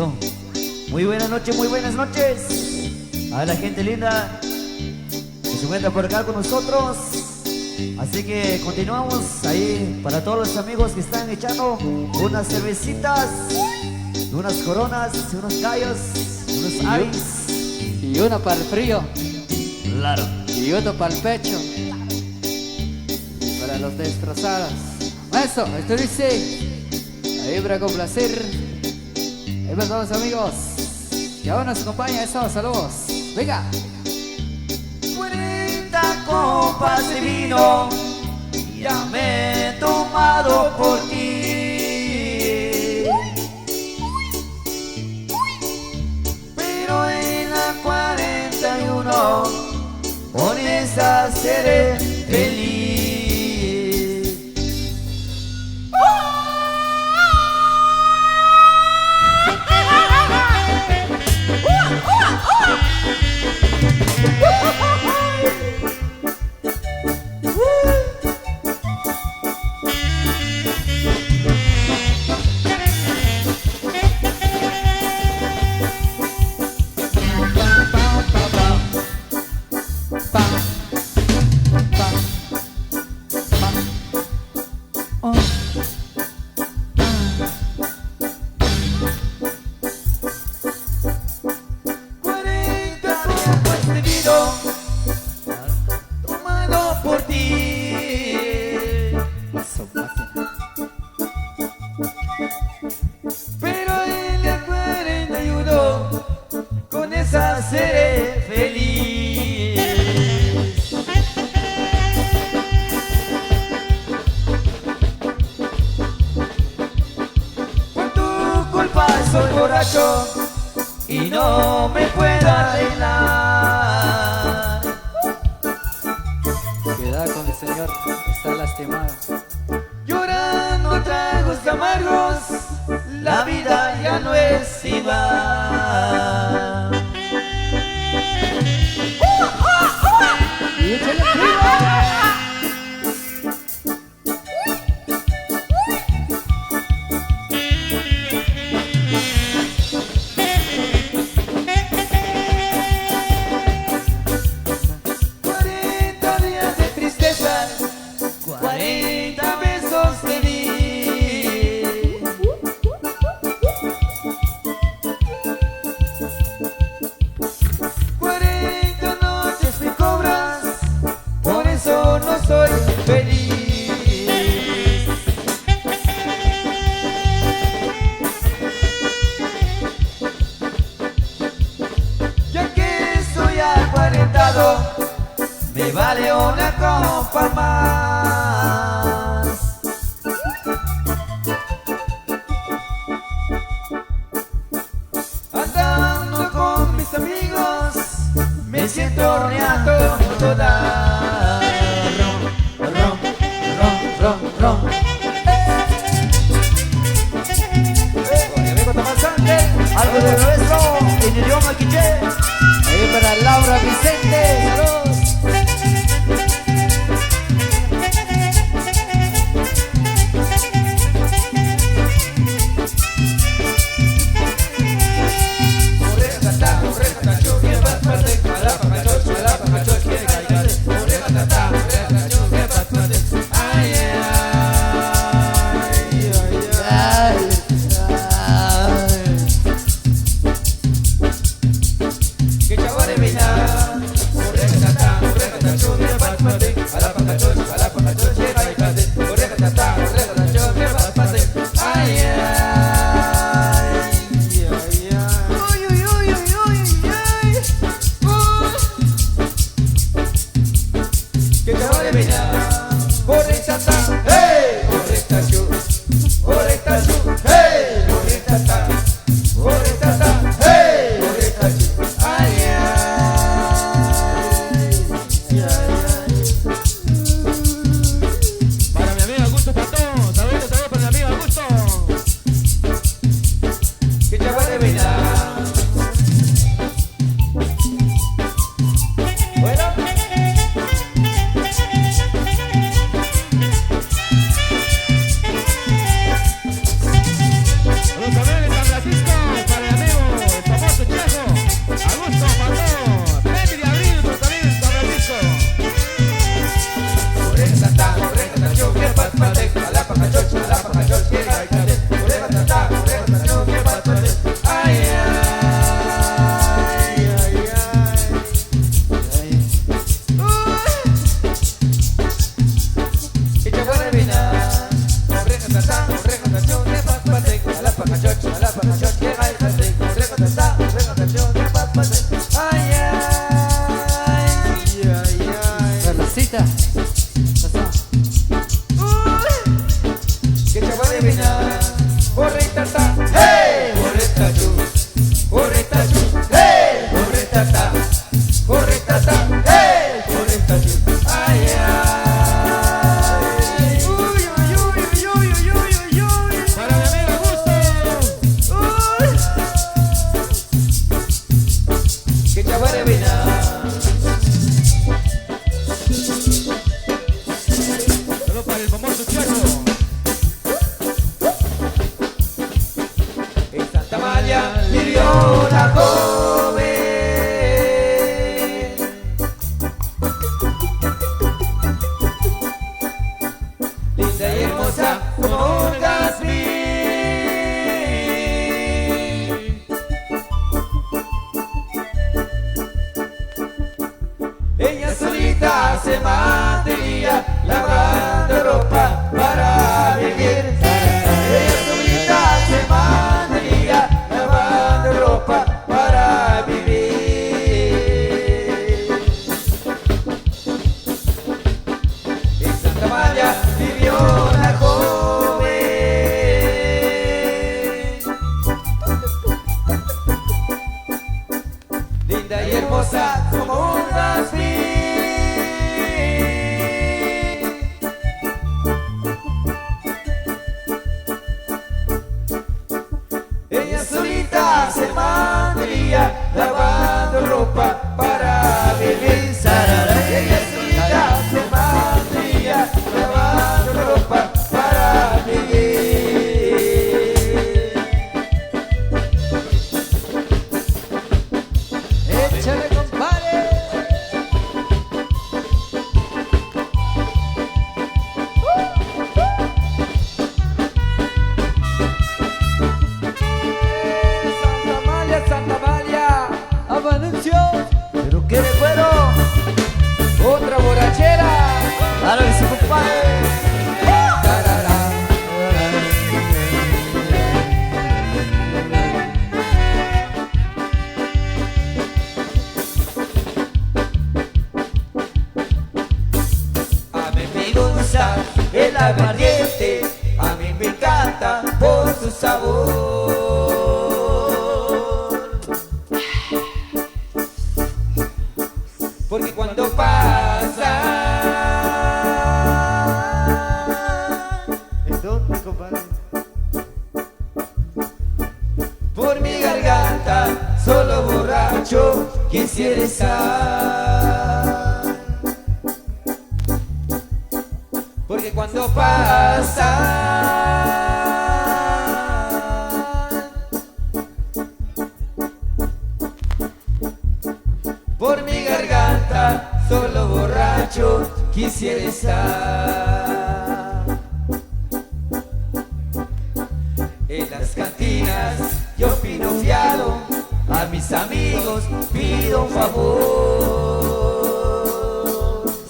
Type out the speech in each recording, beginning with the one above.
Eso. Muy buenas noches a la gente linda que se encuentra por acá con nosotros. Así que continuamos ahí para todos los amigos que están echando unas cervecitas, unas coronas, unos gallos, unos avis. Y uno para el frío. Claro. Y otro para el pecho. Para los destrozados. Eso, esto dice. Ahí para complacer. Ahí para todos los amigos que aún nos acompaña. Eso, saludos. Venga. 40 copas de vino ya me he tomado por ti, pero en la 41 con esa seré feliz. Tomado por ti, pero en la 41 con esa seré feliz. Por tu culpa soy borracho y no me puedo arreglar. Cuidado con el señor, está lastimado. Llorando tragos amargos, la vida ya no es igual. Y échale arriba. Soy feliz, ya que estoy aparentado, me vale una copa más. Andando con mis amigos, me siento horneado toda. Algo de nuestro en idioma quiché. Ahí para Laura Vicente. Saludos. Ya vale vida. Solo para el famoso Chaco. En Santa María vivió una joven, linda y hermosa como un jazmín. Ella solita se mantenía lavando ropa para vivir. Ella solita se mantenía lavando ropa para vivir. En Santa María vivió una joven, linda y hermosa como un jazmín. Ella solita se mantenía lavando ropa para vivir. Ella solita se mantenía lavando ropa para vivir. Échale, compadre. Santa Amalia, Santa Amalia, Amanuncio. ¿Pero qué le fueron? otra borrachera. Claro que sí, compadre. Tarara. A mí me gusta el aguardiente, a mí me encanta por su sabor. Porque cuando pasa ¿En dónde, compadre? por mi garganta, solo borracho quisiera estar. Porque cuando pasa por mi garganta, solo borracho quisiera estar. En las cantinas yo pido fiado, a mis amigos pido un favor.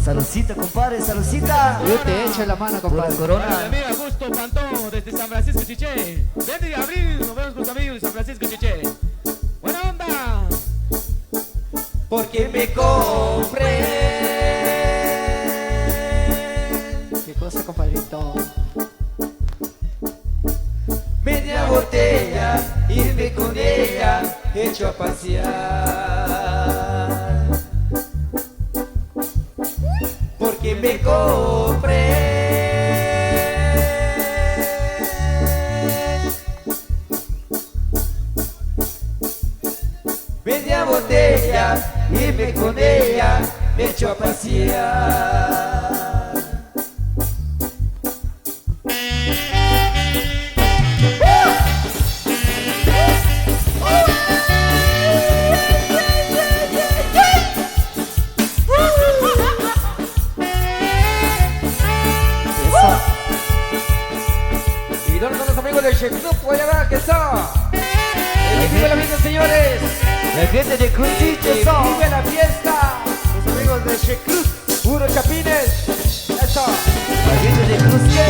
Saludcita, compadre, saludcita. Yo te echo la mano, Pura compadre. Para mi corona. amiga Augusto Pantón desde San Francisco Chiché. 20 de abril nos vemos con tus amigos de San Francisco Chiché. ¡Buena onda! Porque me compré ¿Qué cosa, compadrito? media botella, irme con ella, hecho a pasear. Porque me compré media botella, irme con ella, me echo a pasear. ¿Y dónde están los amigos del Sheknup? Voy a ver qué son. Vive la fiesta, señores. La gente de Crucito Que son. vive la fiesta. Los amigos de Sheknup, puro chapines. Eso. La gente de Crucito.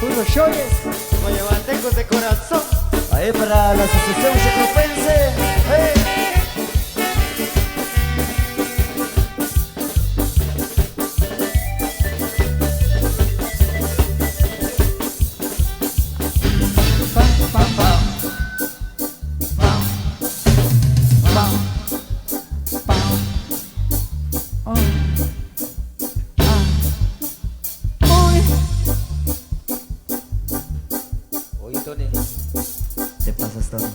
Puro shoyes. Guayabantecos de corazón. Ahí para la asociación checropense. Pam, pam, pam. Pam. Pam. Oh. Ah. Uy. Oye, Tony. Te pasas, Tony.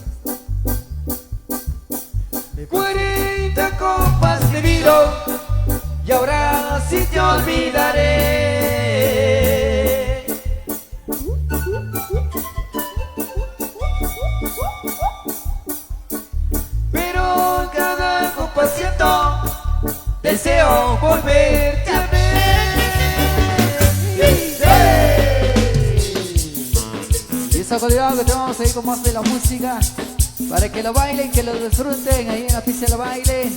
40 copas de vino y ahora sí te olvidaré. Pero cada copa siento deseo volverte a ver. Y esa calidad que te vamos a ir con más de la música para que lo bailen, que lo disfruten ahí en la pista de baile.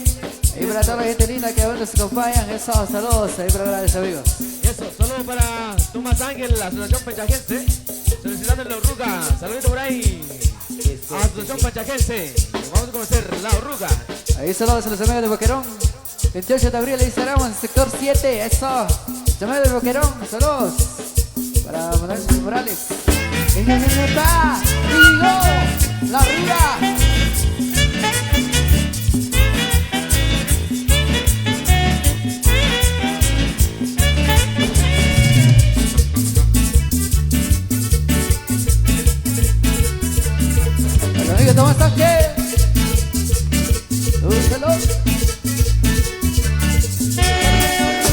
Ahí para toda la gente linda que aún nos acompañan. Esos saludos ahí para grandes amigos. Eso, saludos para Tomás Ángel, la Asociación Pachajense. Solicitando la Urruga. Saludito por ahí. Asociación Pachajense. Vamos a conocer la Urruga. Ahí saludos a los amigos de Boquerón. 28 de abril ahí estaremos en el sector 7. Eso. Los amigos de Boquerón. Saludos. Para Manuel Morales. ¡Venga, está! ¡Digo! ¡La Urruga! Tomás Ángel, úsalo.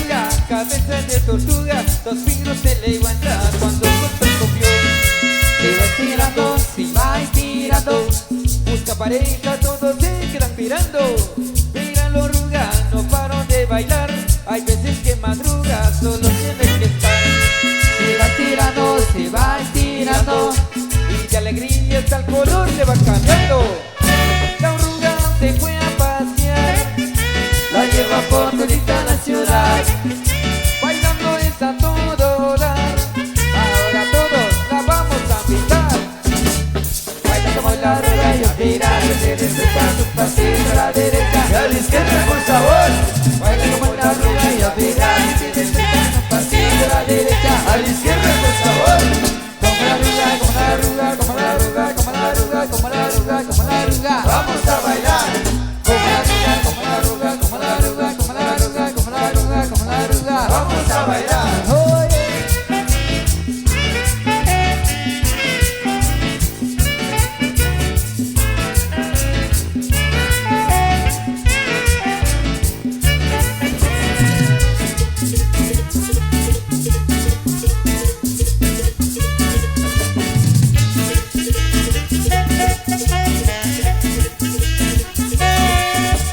La cabeza de tortuga, dos fingros se levanta cuando corta el copión. Se va estirando, se va estirando, busca pareja, todos se quedan mirando. Míralo, Ruga, no paro de bailar, hay veces que madruga, solo tiene que estar. Se va estirando, se va estirando. De alegría hasta el color se va cambiando. La Urruga se fue a pasear, La lleva por todita la ciudad. bailando es a todo dar. Ahora todos la vamos a pintar. Baila como la Urruga y opera. Desde su paso, pasito a la derecha Y a la izquierda con sabor. Baila como la Urruga y opera. Desde su paso, pasito a la derecha A la izquierda con sabor. Como la Urruga, como la Urruga, como la Urruga, como la Urruga, como la Urruga, como la Urruga. Vamos a bailar. Como la Urruga, como la Urruga, como la Urruga, como la Urruga, como la Urruga, como la Urruga. Vamos a bailar. Oye.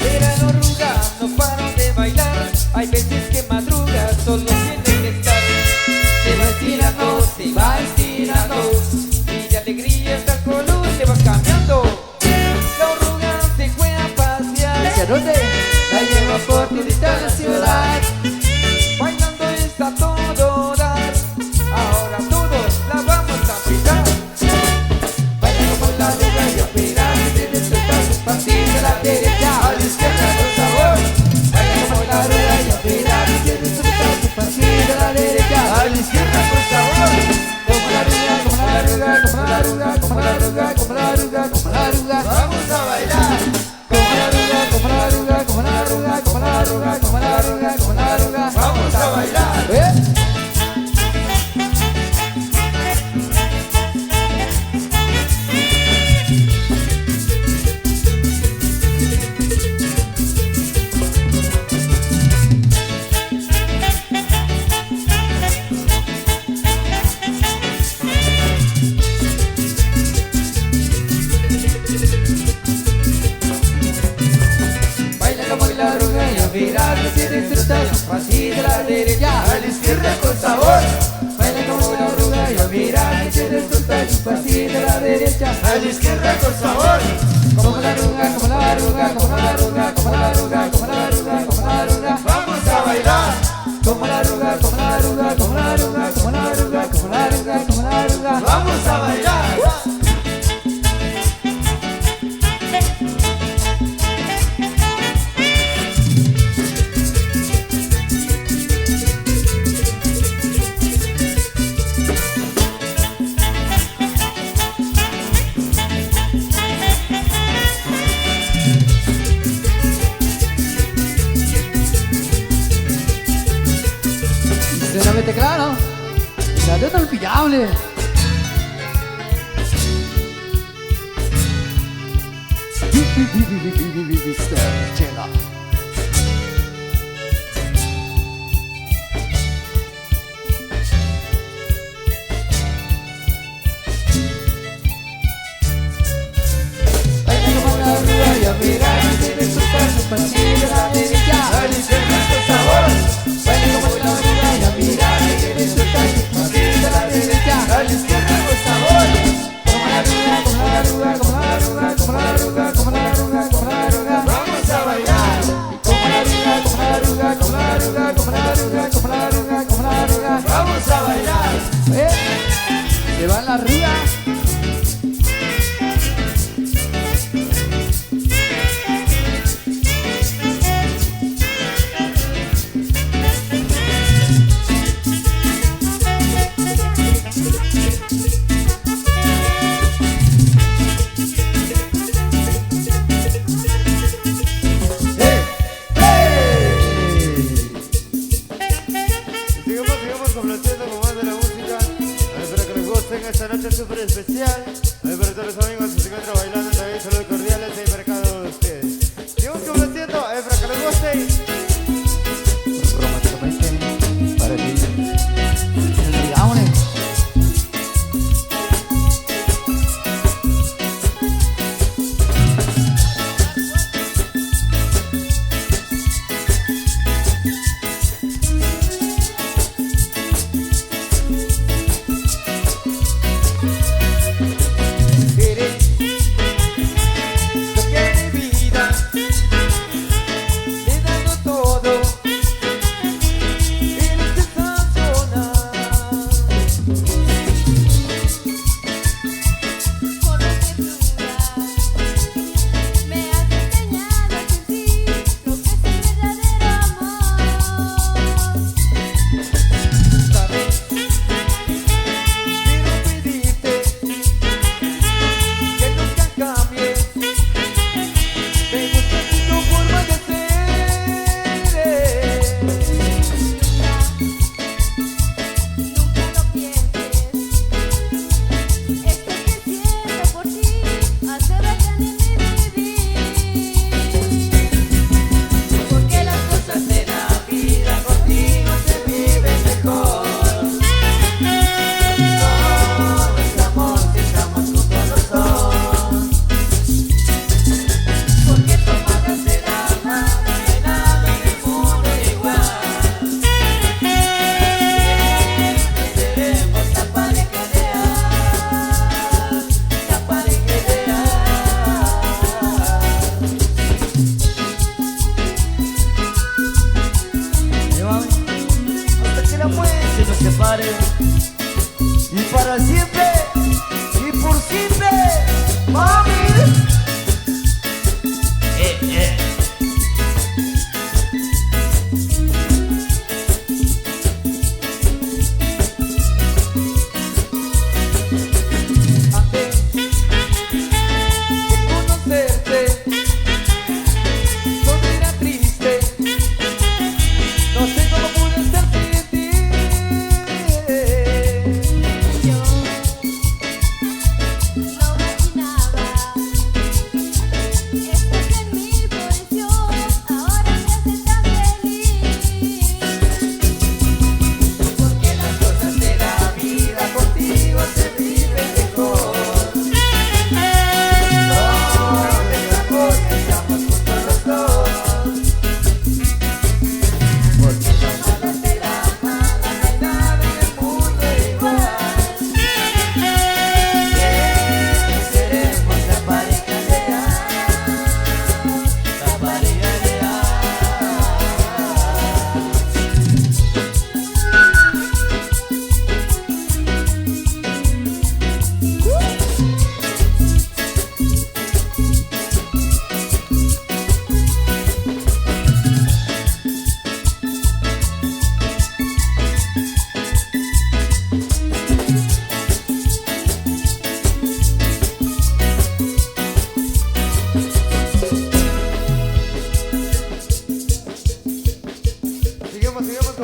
Mira la Urruga, no paro de bailar, hay veces que madruga, solo tiene que estar. Se va estirando, se va estirando, y de alegría hasta el color se va cambiando. La Urruga se fue a pasear, ¿Hacia dónde? La llevo por todita la ciudad. bailando es a todo dar. Ahora todos la vamos a pintar. Baila como la Urruga y opera. Desde su paso, pasito a la derecha. A la izquierda con sabor. Baila como la Urruga y opera. Desde su paso, pasito a la derecha. A la izquierda con sabor. Como la Urruga, como la Urruga, como la Urruga, como la Urruga, como la Urruga, como la Urruga. Vamos a bailar. Como la Urruga, como la Urruga, como la Urruga, como la Urruga, como la Urruga, como la Urruga. Vamos a bailar. Baila como la Urruga y opera. Desde su paso, pasito a la derecha. A la izquierda con sabor. Baila como la Urruga y opera. Desde su paso, pasito a la derecha. A la izquierda con sabor. Como la Urruga, como la Urruga, como la Urruga, como la Urruga, como la Urruga, como la Urruga. Vamos a bailar. Como la Urruga, como la Urruga, como la Urruga, como la Urruga, como la Urruga, como la Urruga. Vamos a bailar. Sinceramente claro, la de inolvidable.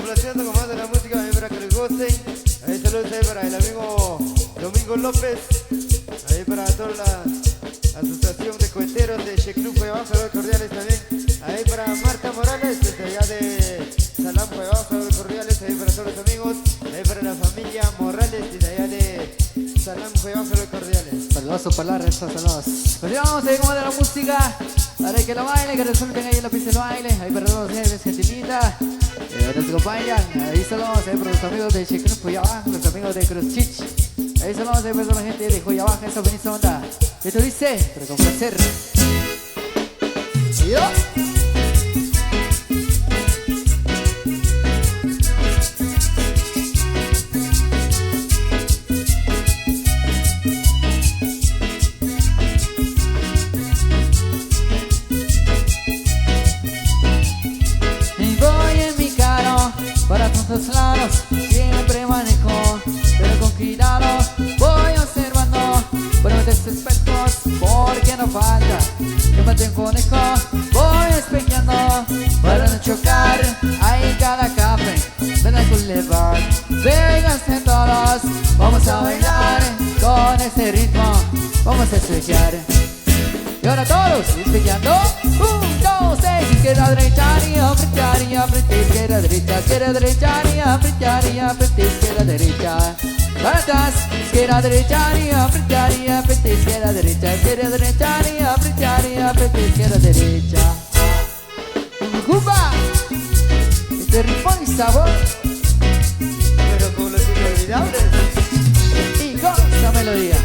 complaciendo con más de la música ahí para que les guste. Ahí saludos ahí para el amigo Domingo López. Ahí para toda la asociación de coheteros de Checlú Cueván, saludos cordiales también. Ahí para Marta Morales, desde allá de Salam Cueván, saludos cordiales. Ahí para todos los amigos. Ahí para la familia Morales, desde allá de Salam Cueván, saludos cordiales. Saludos para la resta, saludos. Continuamos ahí con más de la música. Para que lo baile, que resulten ahí en la pista del baile. Ahí para todos los jefes, gente linda. Nos acompañan. Ahí saludos ahí para los amigos de Checlú Cueván, los amigos de Cruz Chich. Ahí saludos ahí para toda la gente de Joya Baja, esa bonita onda. Esto dice, para complacer. ¿Y yo? Y voy en mi carro para todos lados, siempre manejo, pero con cuidado voy observando. Bueno, de estos espejos, porque no falta que mate un conejo. Voy espejeando para no chocar. Ahí cada café, ven al boulevard. Vénganse todos, vamos a bailar con este ritmo. Vamos a espejear. Y ahora todos, espejeando. 1, 2, 3, izquierda, derecha, frente, izquierda, derecha, frente, izquierda, derecha. Para atrás, izquierda, derecha, frente, izquierda, derecha, frente, izquierda, derecha. ¡Cuba! Este ritmo y sabor. Pero con los inolvidables. Y con esta melodía.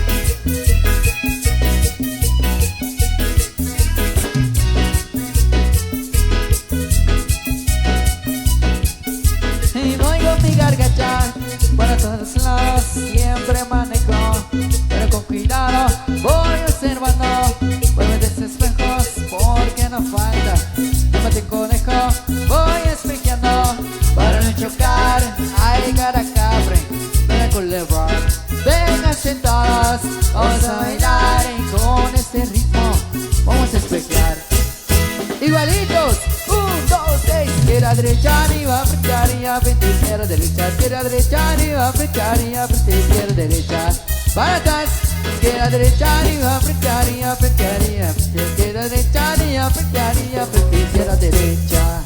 Y voy con mi gargacha para todos lados, siempre manejo, pero con cuidado voy observando. Vuelve de esos espejos, porque no falta que mate un conejo. Voy espejeando para no chocar. Hay cara capre, ven al boulevard. Vénganse todos, vamos a bailar y con este ritmo vamos a espejear. Igualitos, 1, 2, 3, izquierda, derecha, arriba, frente, izquierda, derecha, frente, izquierda, derecha. Para atrás, izquierda, derecha, arriba, frente, izquierda, derecha, frente, izquierda, derecha.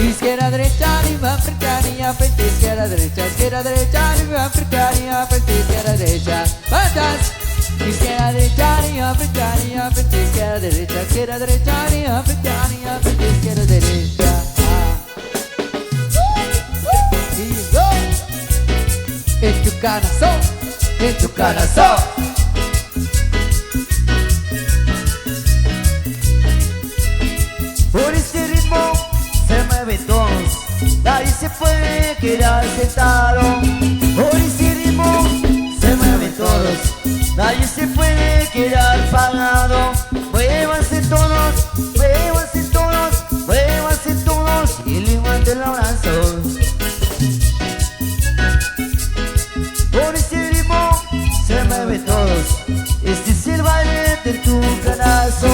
Izquierda, derecha, arriba, frente, izquierda, derecha, arriba, frente, izquierda, derecha. Para atrás, izquierda, derecha, arriba, frente, izquierda, derecha, arriba, frente, izquierda, derecha. Y go. En tu corazón, en tu corazón. Por este ritmo se mueven todos, nadie se puede quedar sentado. Por este ritmo se mueven todos, nadie se puede quedar parado. Muévanse todos, muévanse todos, muévanse todos y levanten los brazos. Por este ritmo se mueven todos, este es el baile de tu canazo.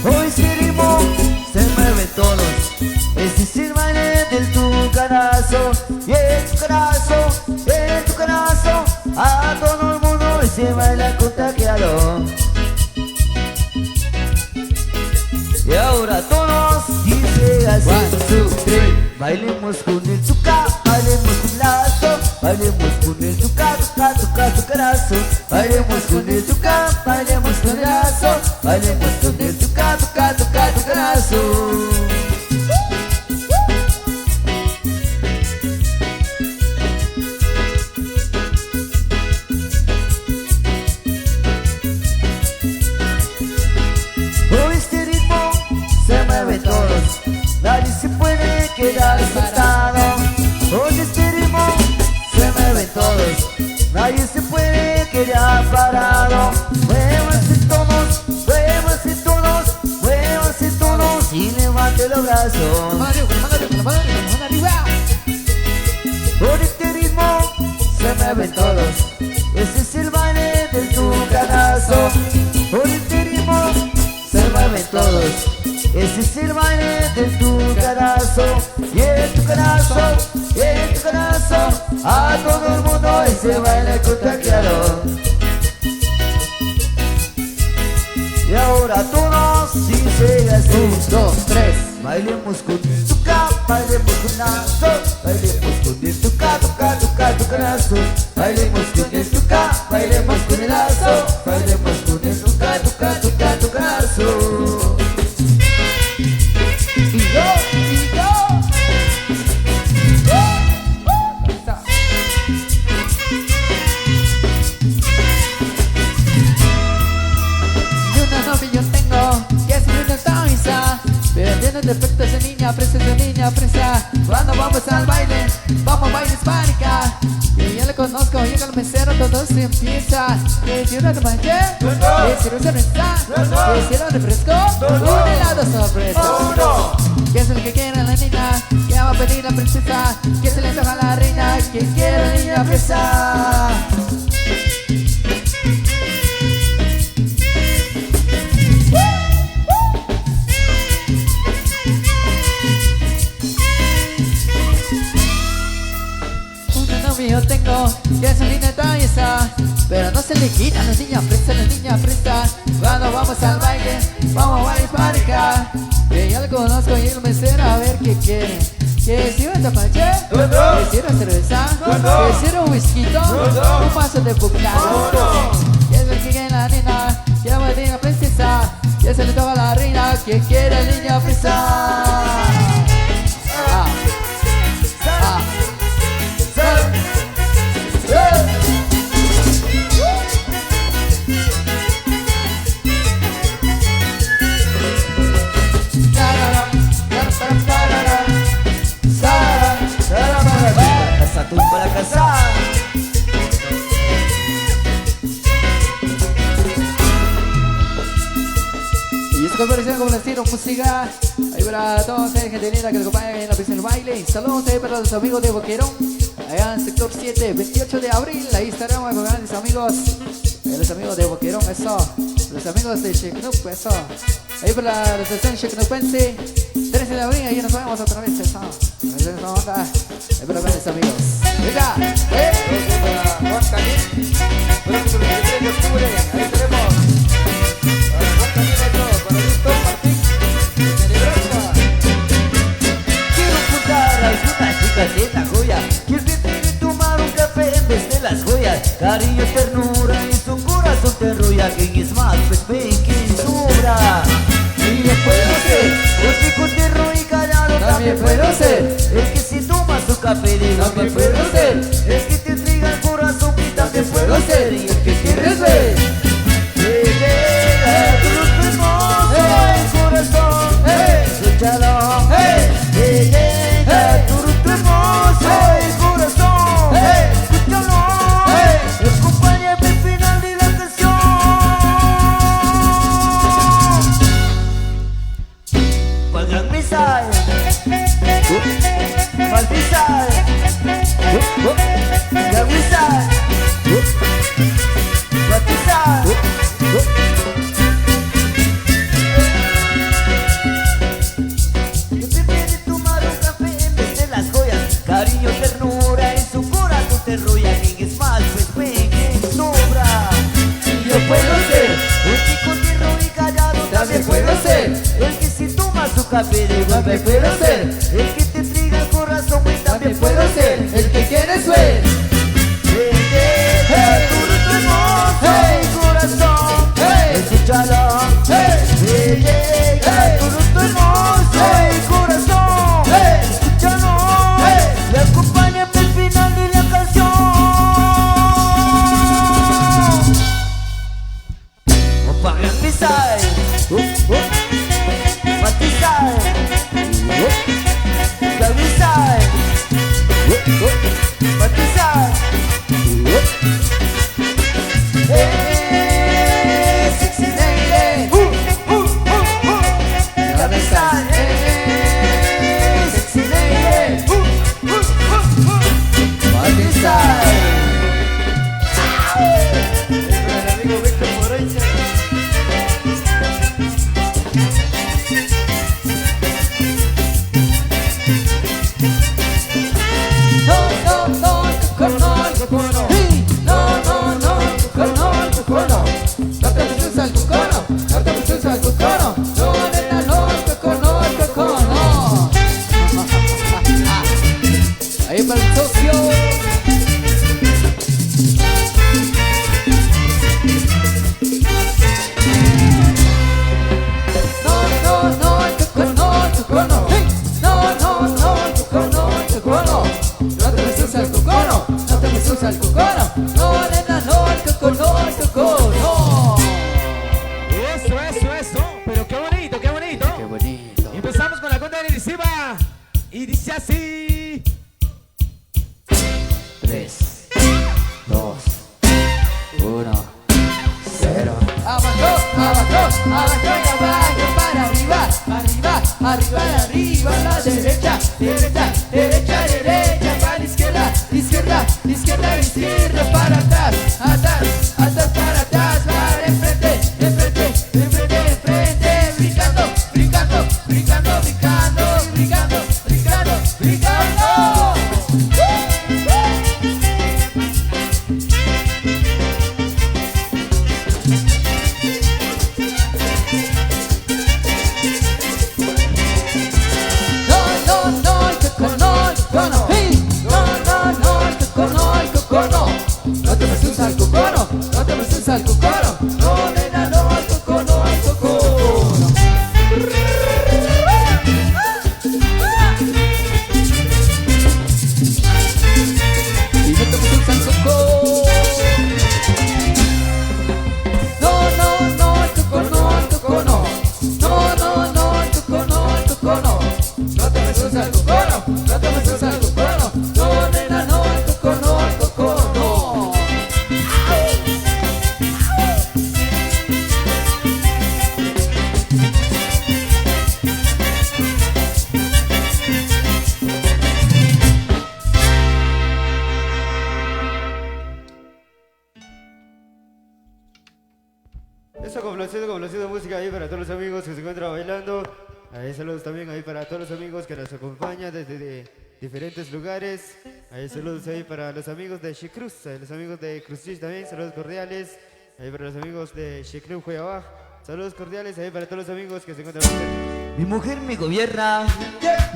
Por este ritmo se mueven todos, este es el baile del tucanazo. Y en tu canazo, a todo el mundo se baila contagiado. Y ahora todos dicen así: 1, 2, 3. bailemos con el tuca, bailemos con el lazo, bailemos con el tuca, tucanazo. Bailemos con el tuca, bailemos con el lazo, bailemos con el tuca, tucanazo. Por este ritmo se mueven todos, nadie se puede quedar sentado. Por este ritmo se mueven todos, nadie se puede quedar parado. Muévanse todos, muévanse todos, muévanse todos y mueven todos. Ese es el baile del tucanazo. Por este ritmo Se mueven todos. ese es el baile del tucanazo. Y el tucanazo, y el tucanazo, a todo el mundo ese baile contagiaron. Y ahora todos dice así: 1, 2, 3. bailemos con el tuca, bailemos con nazo, bailemos con el tuca, tuca, tuca, tucanazo. Bailemos con el tuca, bailemos con el lazo, bailemos con el tuca, tuca, tuca, tucanazo. Y yo. Ahí está. Y una novia yo tengo que es muy nostalgia, pero entiendo defecto esa niña presa, esa niña presa. Cuando vamos al baile, vamos a bailar hispánica. Y ya le conozco, llega el mesero, todo se empieza. ¿Qué hicieron de manché? ¿Qué hicieron cerveza? ¿Qué hicieron refresco? Un helado sorpresa. ¿Qué es el que quiere la niña? ¿Qué va a pedir la princesa? ¿Qué se le toca a la reina? ¿Qué quiere la niña presa? Una novia yo tengo que es una linda traviesa, pero no se le quita a la niña presa. Cuando vamos al baile, vamos a bailar hispánica. Que ya le conozco y el mesero a ver qué quiere. ¿Qué hicieron tapache? ¿Qué hicieron cerveza? ¿Qué hicieron whisky? Un vaso de bucano. ¿Qué es el que quiere la nena? ¿Qué va a pedir la princesa? ¿Qué se le toca a la reina? ¿Qué quiere la niña presa? Casa tú para casa. Y es que como les tiro música. Ahí para toda gente linda que nos acompaña en la pista del baile. Saludos ahí para los amigos de Boquerón, allá en sector 7, 28 de abril. Ahí estaremos con grandes amigos. Los amigos de Boquerón, eso. Los amigos de Checnup, eso. Ahí para la estación Checnupense, 13 de abril. Ahí nos vemos otra vez, eso. Ahí para grandes amigos. Venga, Para Juan Canín, próximo 23 de octubre, ahí tenemos para Juan Canín, para Víctor Martín, de Nebraska. Quiero juntar a algunas chicas de esta joya que prefieren tomar un café en vez de las joyas. Cariño, ternura y su corazón te enrolla. ¿Quién es más? Pues ven, ¿quién sobra? Y yo puedo ser un chico tierno y callado. También puedo ser el que si toma su café digo También que puedo ser el que te intriga el corazón y también puedo puedo ser ser y el que quieres ¿Quieres ver ver? que llega tu luz hermoso el corazón escúchalo que llega tu luz hermoso el corazón escúchalo acompáñame al final de la canción. Pa'l gran Misael, pa'l Misael, gran Misael, pa'l Misael. Que prefiere tomar un café en vez de las joyas. Cariño, ternura en su corazón te enrolla. ¿Quién es más? Pues ven, ¿quién sobra? Y yo puedo ser un chico tierno y callado. También puedo ser el que si toma su café de golpe También puedo ser el que te intriga el corazón y También puedo ser el que quieres ver. que llega tu luz hermoso el corazón escúchalo que llega tu luz hermoso el corazón escúchalo y acompáñame al final de la canción. Opa, gran Misael, Matisael, gran Misael, Matisael. Sexy lady, gran Misael, sexy lady, Matisael. cocono, no te me usa el cocono, no nena, no, el cocono, el cocono. Ahí para el socio. Al cocono, no nena, no, al cocono, al cocono. Eso, pero qué bonito, qué bonito. Qué bonito. Empezamos con la cuenta regresiva y dice así: 3, 2, 1, 0. Abajo, abajo, abajo y abajo, para arriba, arriba, arriba y arriba, a la derecha, derecha, derecha, derecha, para la izquierda, izquierda, izquierda, izquierda, para atrás, atrás, atrás, para atrás, para enfrente, enfrente, enfrente, enfrente, brincando, brincando, brincando, brincando, brincando, brincando, brincando. Al cocono, no te me subas al cocono, no nena, no al cocono, al cocono. Y no te me subas al cocono. No, no, no, al cocono, al cocono. No, no, no, al cocono, al cocono. No te me subas al cocono, no te me subas al cocono, no nena, no al cocono, al cocono. Eso complacido música ahí para todos los amigos que se encuentran bailando. Ahí saludos también ahí para todos los amigos que nos acompañan desde diferentes lugares. Ahí saludos ahí para los amigos de Shicruz, los amigos de Cruzchis también, saludos cordiales. Ahí para los amigos de Shicruz Huayabaj, saludos cordiales ahí para todos los amigos que se encuentran bailando. Mi mujer me gobierna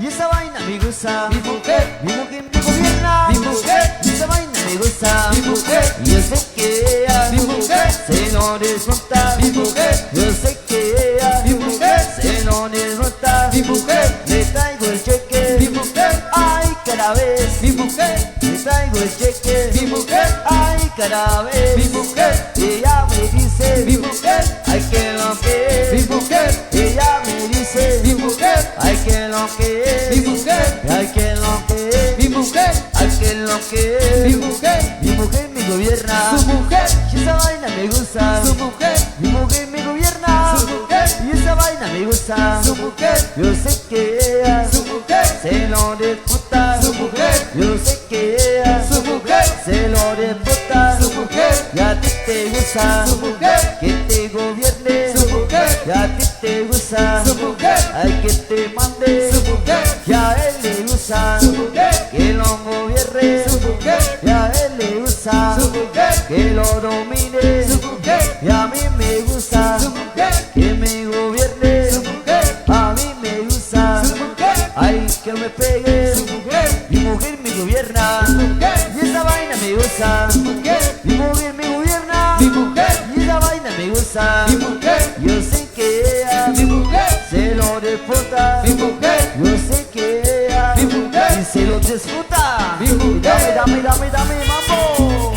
y esa vaina me gusta. Mi mujer me gobierna, mi mujer, y esa vaina me gusta. mi mujer, Y yo sé que ella mi mujer, se no desmonta. mi mujer, Yo sé que ella mi mujer, se no desmonta. mi mujer, Le traigo el cheque, mi mujer, ay cada vez. mi mujer, Le traigo el cheque, mi mujer, ay cada vez. mi mujer, Ella me dice, mi mujer, ay que lo que mi es. mujer, Ella me dice, mi mujer, ay que lo que es. mi mujer, Ay que lo que es. mi mujer, Ay que lo que es. mi mujer, Mi mujer me gobierna. su mujer, Y esa vaina me gusta. su mujer, Mi mujer me gobierna. su mujer, Y esa vaina me gusta. su mujer, Yo sé que ella su mujer, se lo disputa. su mujer, Yo sé que ella su mujer, se lo disputa. su mujer, Y a ti te gusta su mujer, que te gobierne. su mujer, Y a ti te gusta su mujer, hay que te mande. su mujer, Y a él le gusta su mujer, que lo gobierne. su mujer, Y a él le gusta su mujer, que lo domine. su mujer, Y a mí me gusta su mujer, que me gobierne. su mujer, A mí me gusta su mujer, ay que me pegue. su mujer, Mi mujer me gobierna su mujer, y esa vaina me gusta. su mujer, Mi mujer me gobierna mi mujer, y esa vaina me gusta. mi mujer, Yo sé que ella mi mujer, se lo disfruta. mi mujer, Yo sé que ella mi mujer, y se lo disfruta. mi mujer. Dame, mambo.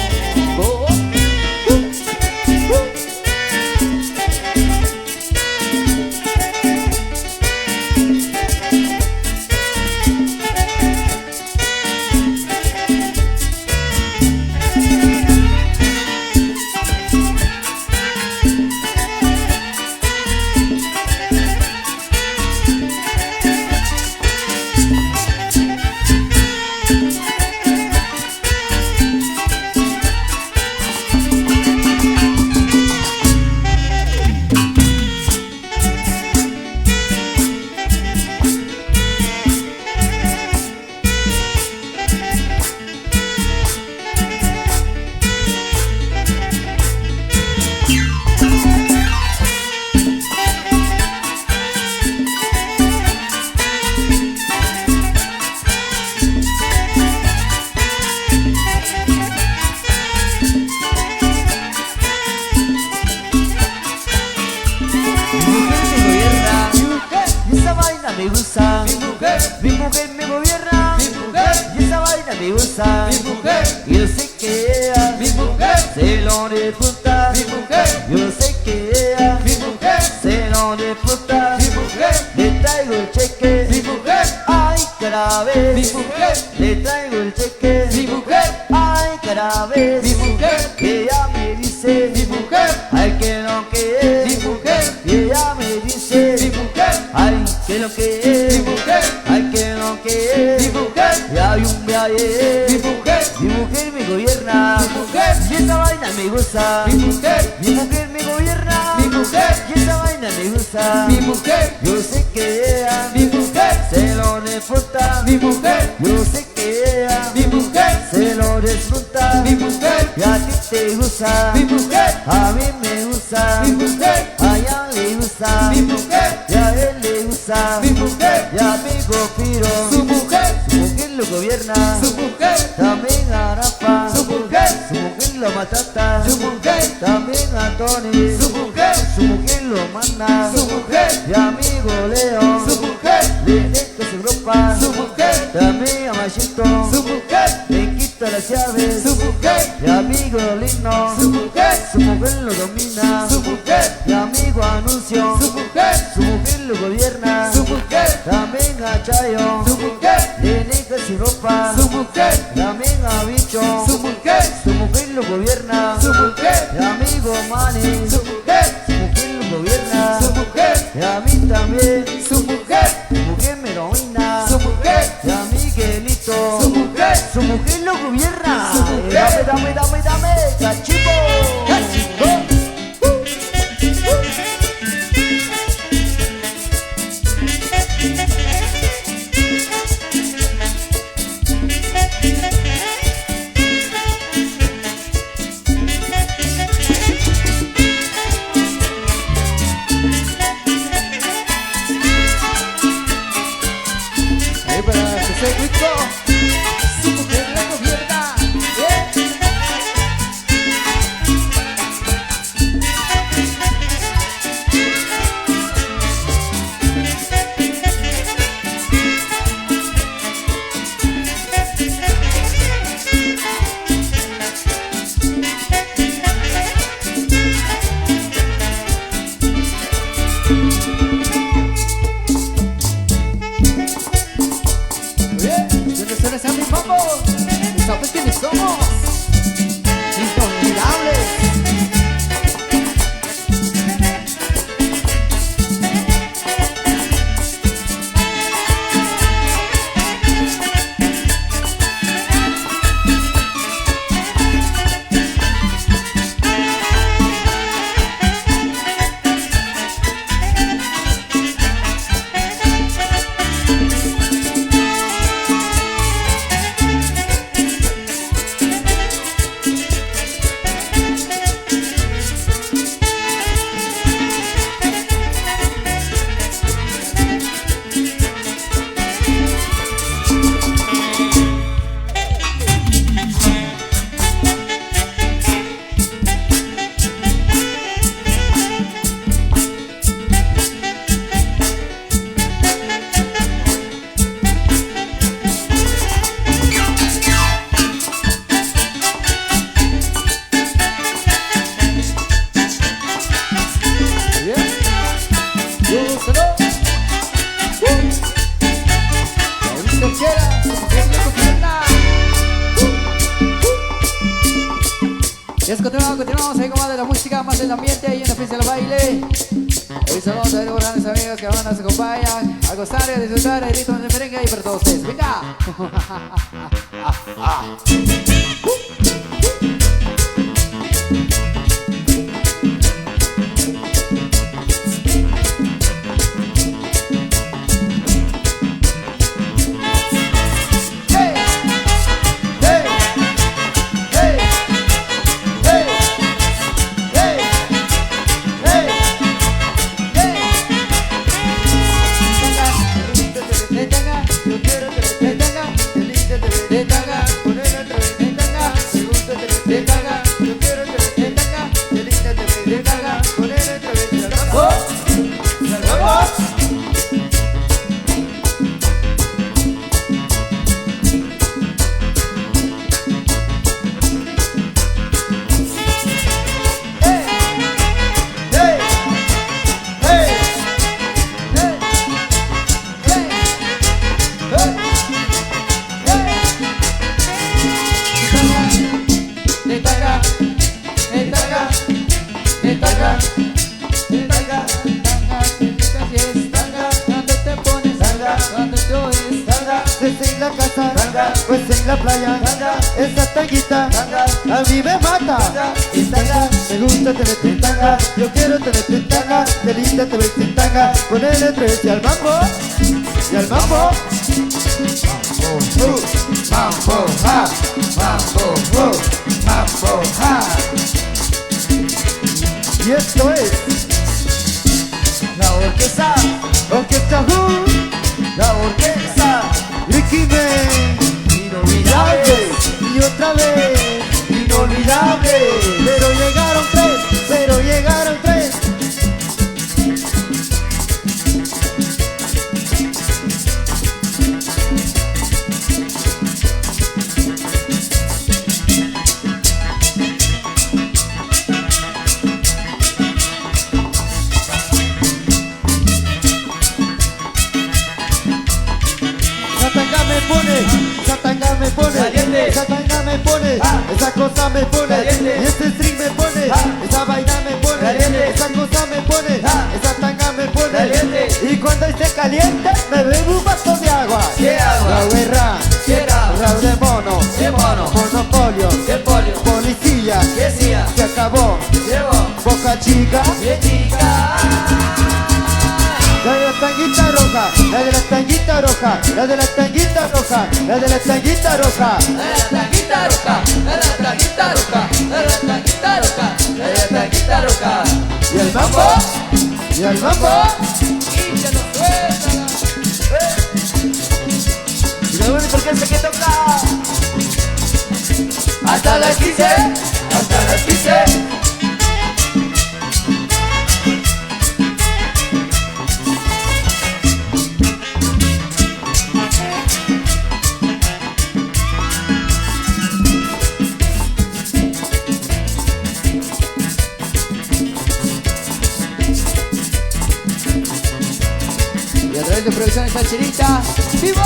oh, me gusta. mi mujer, Mi mujer me gobierna. mi mujer, Y esa vaina me gusta. mi mujer, Yo sé que ella mi mujer, se lo disfruta. mi mujer, Yo sé que ella mi mujer, se lo disfruta. mi mujer, Le traigo el cheque. mi mujer, Ay, cada vez. mi mujer, Le traigo el cheque. mi mujer, Ay, cada vez. mi mujer, Que ella me dice. mi mujer, Ay, que lo que mi es. mujer, Y ella me dice. mi mujer, Ay, que lo que mi es. mujer, Ay, que lo que mi es. mujer, Y hay un viaje. mi mujer, Mi mujer me gobierna. mi mujer, Y esa vaina me gusta. mi mujer, Mi mujer me gobierna. mi mujer, Y esa vaina me gusta. mi mujer, Yo sé que ella mi mujer, se lo disfruta. mi mujer, Yo sé que ella mi mujer, se lo disfruta. mi mujer, Y a ti te gusta. mi mujer, A mí me gusta. mi mujer, A ella le gusta. mi mujer, Y a él le gusta. mi mujer, Y a mi Gofiro. su mujer, Su mujer lo gobierna. su mujer, También a Rafa. su mujer, Su mujer lo matata. su mujer, También a Tony. su mujer, Su mujer lo manda. su mujer, Y amigo Leo. su mujer, Le dejo su ropa. su mujer, También a Machito. su mujer, Le quita las llaves. su mujer, Y amigo Lino. su mujer, Su mujer lo domina. su mujer, Y amigo Anuncio. su mujer, Su mujer lo gobierna. su mujer, También a Chayo. su mujer, Le deja su ropa. su mujer, También a Bicho. su mujer, Su mujer lo gobierna. su mujer, Y amigo Manny. su mujer, Su mujer lo gobierna. su mujer, Y a mí también. su mujer, Su mujer me domina. su mujer, Y a Miguelito. su mujer, Su mujer lo gobierna. Su mujer. Dame, cachipo. cachico. Ahí para José Rico, su mujer la gobierna. ¿Dónde son esas mis mambo? ¿Sabes quiénes somos? Inolvidables. Continuamos ahí con más de la música, más del ambiente ahí en la pista del baile. Hoy saludos a los grandes amigos que nos acompañan a gozar y a disfrutar el ritmo de merengue y para todos ustedes. ¡Venga! la casa, Tanga. pues en la playa, Tanga. esa tanguita Tanga. a mí me mata. Tanga. Y tanga. Me gusta tenerte en tanga, yo quiero tenerte en tanga, qué linda te ves en tanga, con el E3 y al mambo, y al mambo. Mambo, ja, mambo, mambo, ja. Y esto es La orquesta, Orquesta Who, la orquesta, Ricky Man, inolvidable, y otra vez, inolvidable. pero llegaron tres, pero llegaron tres. Satanga me pone, Caliente. esa tanga me pone, Ah. esa cosa me pone, Caliente. y este string me pone, Ah. esa vaina me pone, Caliente. esa cosa me pone, Ah. esa tanga me pone, Caliente. y cuando esté caliente me bebo un vaso de agua. ¿Qué agua? La guerra, Quiera, rap de mono, qué mono, monopolio, qué polio, policía, qué decía, se acabó, llevo, Boca Chica, qué chica. la de la tanguita roja, la de la tanguita roja, la de la tanguita roja, la de la tanguita roja. La guitarra, la guitarra, la guitarra, la guitarra. Y el mambo, y el mambo. Y se nos suelta. Y lo único que sé que toca. Hasta las 15, hasta las 15. Y a través de Producciones Salcherita, ¡vivo!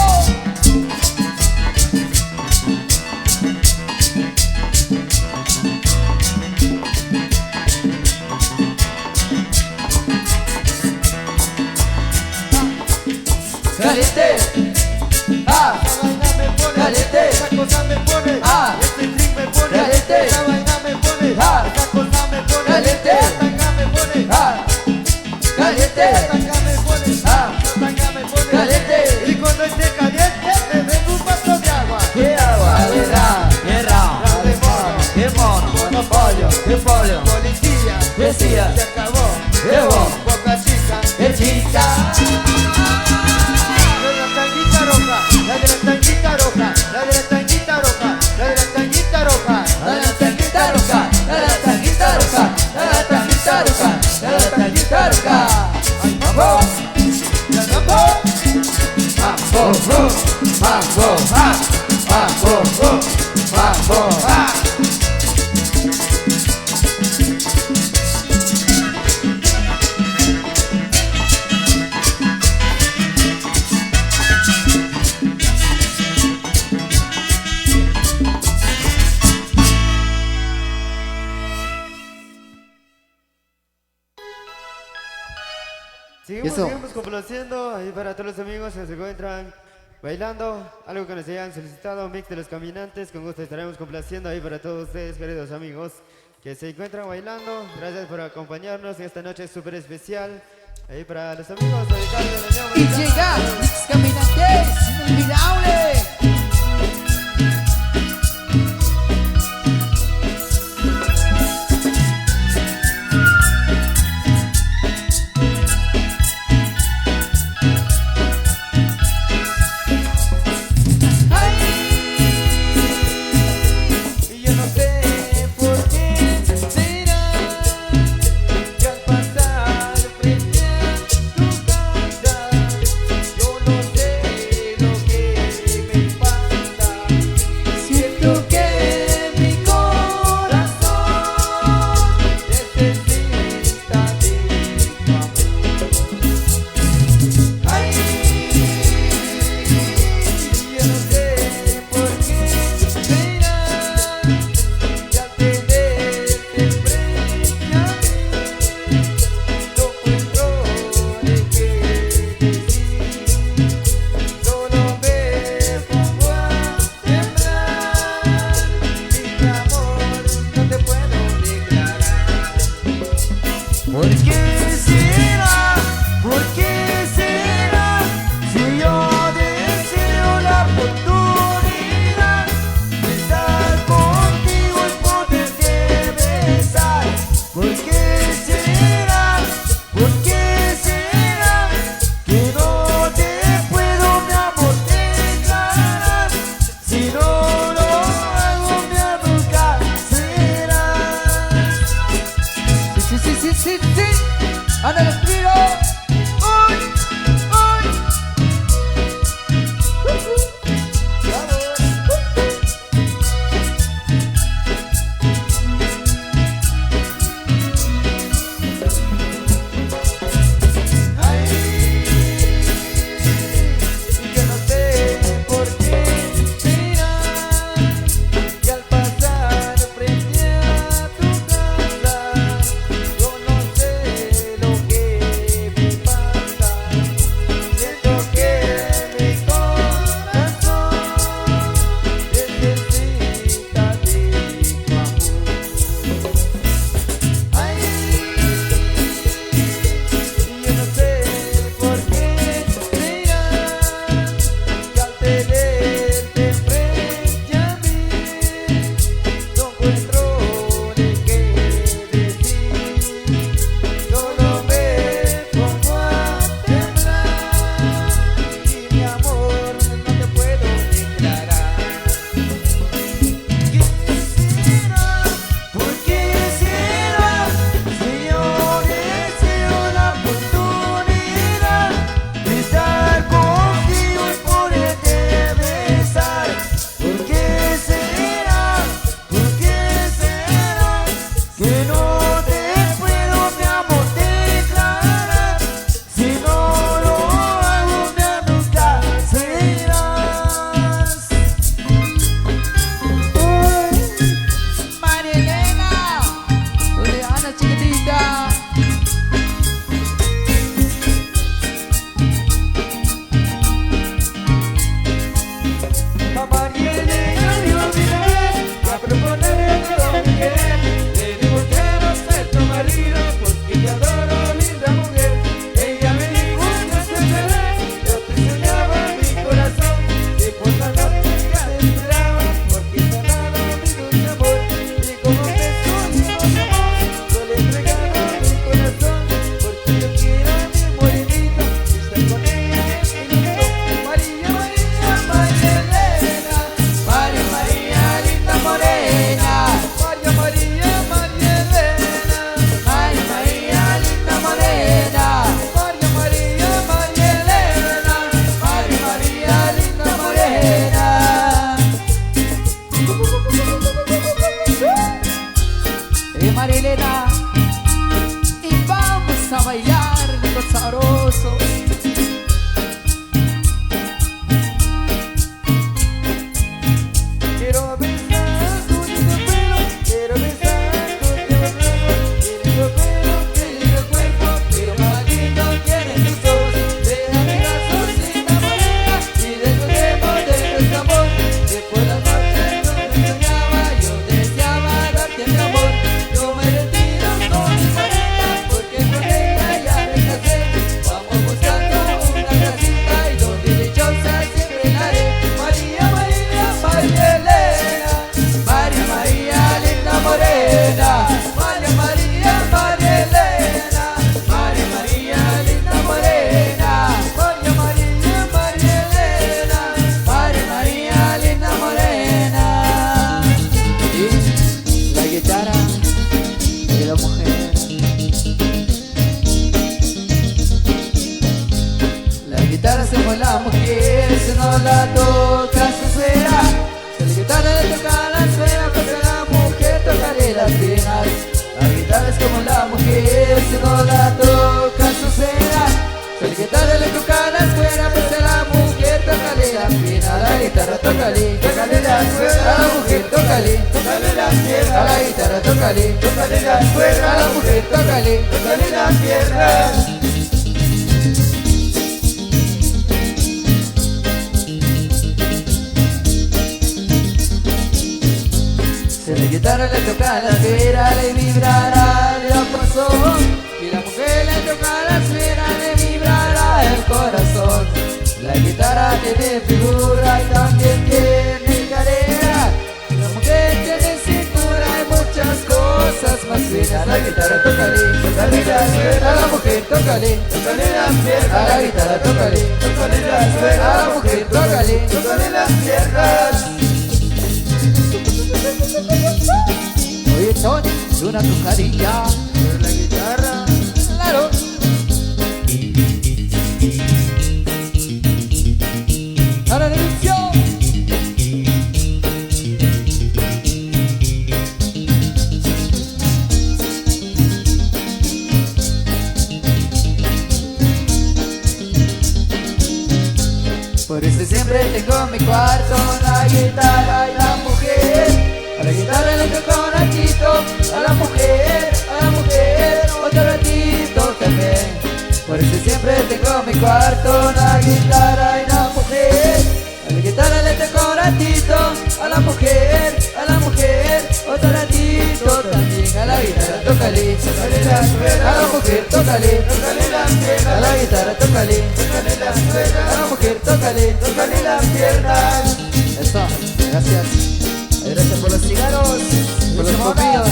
Caliente. Ah, Esa vaina me pone, Caliente. esa cosa me pone, Ah. este string me pone, Caliente. esa vaina me pone, Ah. esa cosa me pone, Caliente. esa tanga me pone, ah, esa caliente. tanga me pone, Ah. esa tanga me pone, Caliente. y cuando esté caliente me bebo un vaso de agua. Qué agua, guerra, Rap de mono, qué mono, monopolio, qué polio, policía, decía, se acabó, llevo, Boca Chica. qué chica. La de la tanguita roja, la de la tanguita roja, la de la tanguita roja, la de la tanguita roja. La tanguita roja, la tanguita roja, la tanguita roja, la tanguita roja. Mambo, y el mambo. Mambo, mambo, mambo, mambo. Seguimos, Eso. seguimos complaciendo ahí para todos los amigos que se encuentran bailando, algo que nos hayan solicitado, mix de los caminantes, con gusto estaremos complaciendo ahí para todos ustedes, queridos amigos, que se encuentran bailando. Gracias por acompañarnos en esta noche súper especial, ahí para los amigos de Carlos de la Y Unión llega, Americana. Mix Caminantes, inolvidable. Y yo no sé por qué será que al pasar frente a tu casa yo no sé lo que me guitarra es como la mujer, si no la tocas se suena. Si la guitarra le toca la suena, pues a la mujer tocaré las piernas. La guitarra es como la mujer, si no la tocas se suena. Si la guitarra le toca la suena, pues a la mujer tocaré las piernas. La guitarra tócale, tócale las cuerdas. A la mujer tócale, tócale las piernas. A la guitarra tócale, tócale las cuerdas. A la mujer tócale, tócale las piernas. Si la guitarra le toca la esfera, le vibrará el corazón. Y la mujer le toca la esfera, le vibrará el corazón. La guitarra tiene figura y también tiene cadera. La mujer tiene cintura y muchas cosas más finas. La guitarra tócale, tócale la esfera. A la mujer tócale, tócale las piernas. A la guitarra tócale, tócale la esfera. A la mujer tócale, tócale las piernas. Oye, Tony, una tocadilla por la guitarra. Claro. Ahora la dirección. Por eso siempre tengo en mi cuarto la guitarra y la mujer. A la guitarra le toco un ratito, a la mujer otro ratito también. Por eso siempre tengo en mi cuarto la guitarra y la mujer. A la guitarra le toco un ratito, a la mujer otro ratito también. A la guitarra tócale, tócale las cuerdas. A la mujer tócale, tócale las piernas. A la guitarra tócale, tócale las cuerdas. A la mujer tócale, tócale las piernas. Eso, gracias. Gracias por los cigarros, Por los comidos.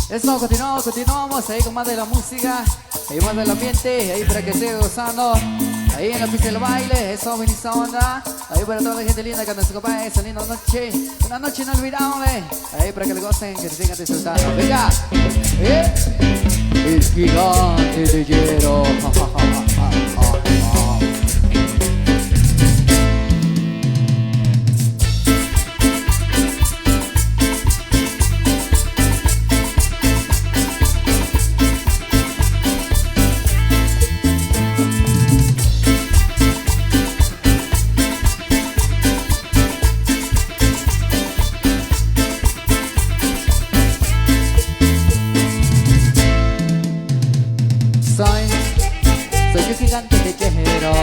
Eso, continuamos ahí con más de la música, ahí más del ambiente, ahí para que esté gozando, ahí en la pista del baile, eso, buenísima onda, ahí para toda la gente linda que nos acompaña esa linda noche, una noche inolvidable, ahí para que le gocen, que se sigan disfrutando. Venga, el gigante de hierro. Soy un gigante de hierro.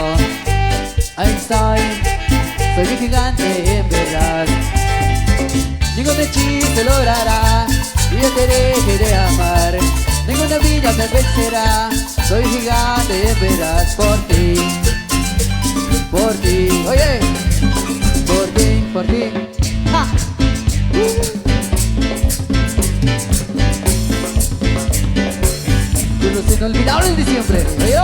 Ahí soy un gigante en verdad. Ningún hechizo logrará y yo te deje de amar. Ninguna vida me vencerá. Soy un gigante en verdad por ti. Por ti, oye, por ti, por ti. ¡Ja! Los inolvidables de siempre, ¿oye?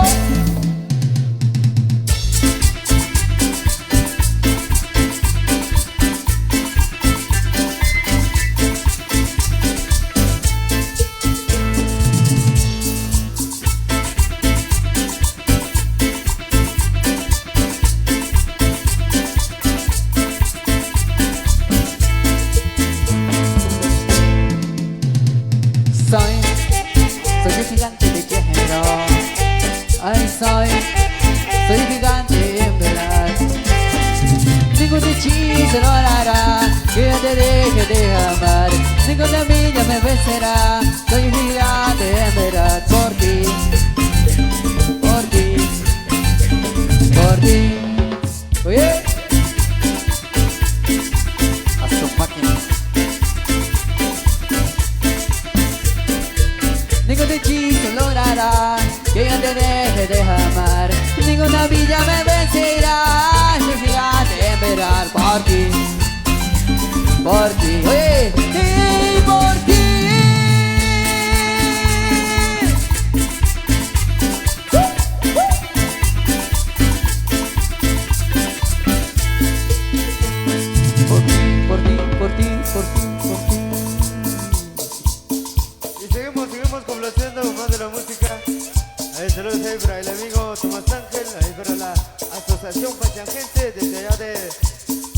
Soy un gigante de hierro. Ay, soy un gigante en verdad. Ningún hechizo logrará que yo te deje de amar. Ninguna milla me vencerá. Soy un gigante en verdad por ti. Por ti. Por ti. Oye, a su máquina. Ningún hechizo logrará que yo te deje de amar. Ninguna villa me vencerá. Soy gigante en verdad. por ti, oye, y por ti. Y seguimos complaciendo más de la música. Ahí saludos ahí para el amigo Tomás Ángel, ahí para la Asociación Pachangense desde allá de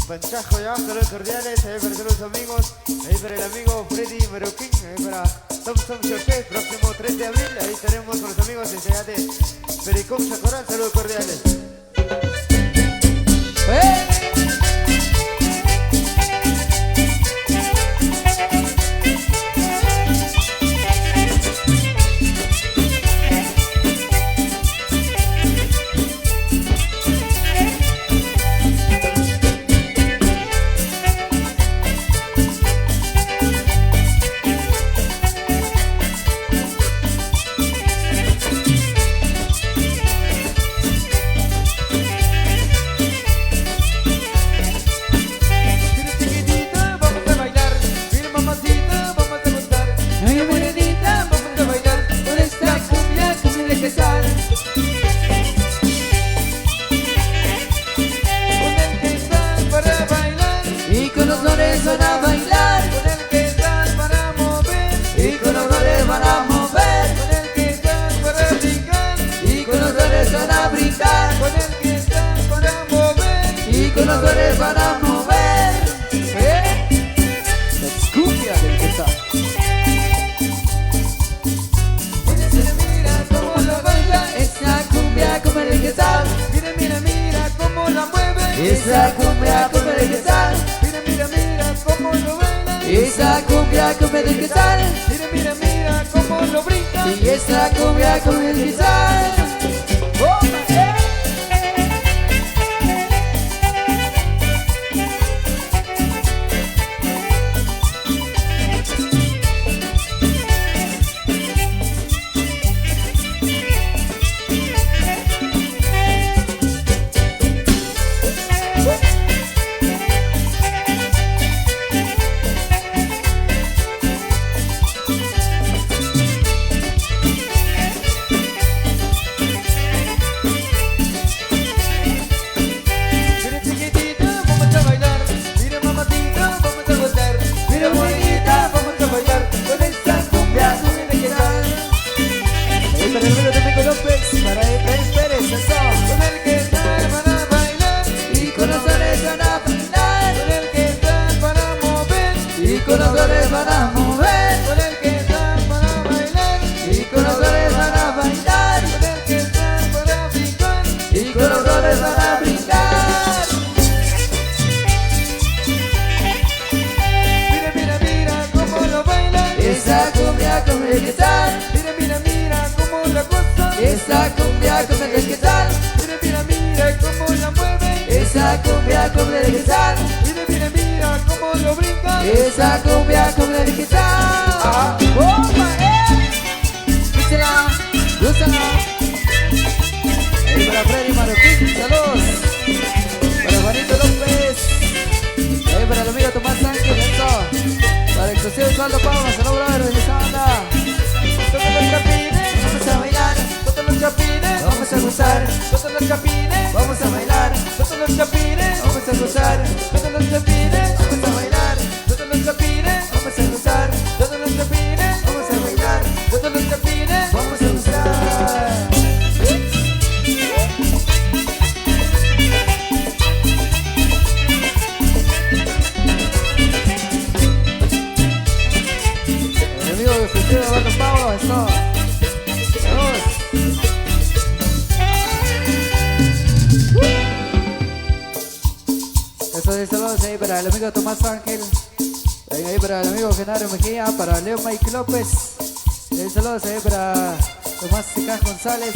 Panchajo, ya, saludos cordiales, ahí para todos los amigos, ahí para el amigo Freddy Maroquín, ahí para Thompson Choché, próximo 3 de abril, ahí estaremos con los amigos desde allá de Pericón Chacorán, saludos cordiales. Para mover, la cumbia del que está. Mira cómo lo baila esa cumbia como el que está. Mira cómo la mueve esa cumbia como el que está. Mira cómo lo baila esa cumbia como el que está. Mira cómo lo brinca y esa cumbia como el que está. Esa cumbia con el que tal. Mira cómo la mueve. Esa cumbia con el que tal. Mira cómo lo brinca. Esa cumbia con el que tal. ¡Opa, Úsala, úsala. Ahí para Freddy Maroquín, saludos. Para Juanito López. Ahí para el amigo Tomás Ángel, eso. Para Exclusivo Osvaldo Pablo, saludos, brother, de esa banda. Todos los chapines, vamos a bailar. Todos los chapines, vamos a gozar. Todos los chapines, vamos a bailar. Todos los chapines, vamos a gozar. Todos los chapines, vamos a bailar. Todos los chapines, vamos a gozar. Todos los chapines, vamos a bailar. Todos los chapines, vamos a gozar. El amigo de Exclusivo Osvaldo Pablo, eso. Saludos ahí para el amigo Tomás Ángel, ahí para el amigo Genaro Mejía, para Leo Mike López, saludos ahí para Tomás Secas González,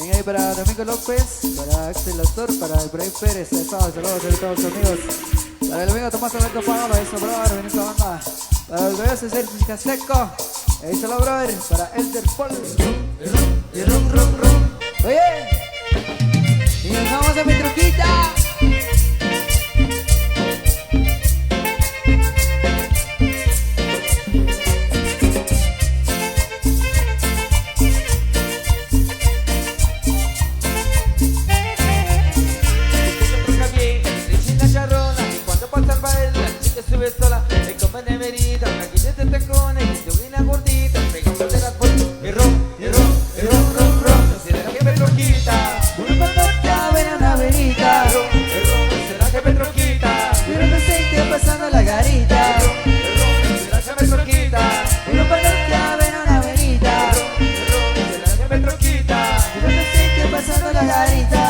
ahí para Domingo López, para Axel Astor, para Ibrahim Pérez, saludos a todos los amigos, para el amigo Tomás Alberto Pablo, eso brother, en esta banda, para el bebé César Caseco, saludos brother, para Elder Paul, oye, y nos vamos a mi truquita. de tacones y de una gordita, pegándole las bolsas. Error, no será que me troquita. Una patata, ven una verita. Error, no será que me troquita. Pero no aceite pasando la garita. Error, no será que me troquita. Una patata, ven una verita. Error, no será que me troquita. Pero no aceite pasando la garita.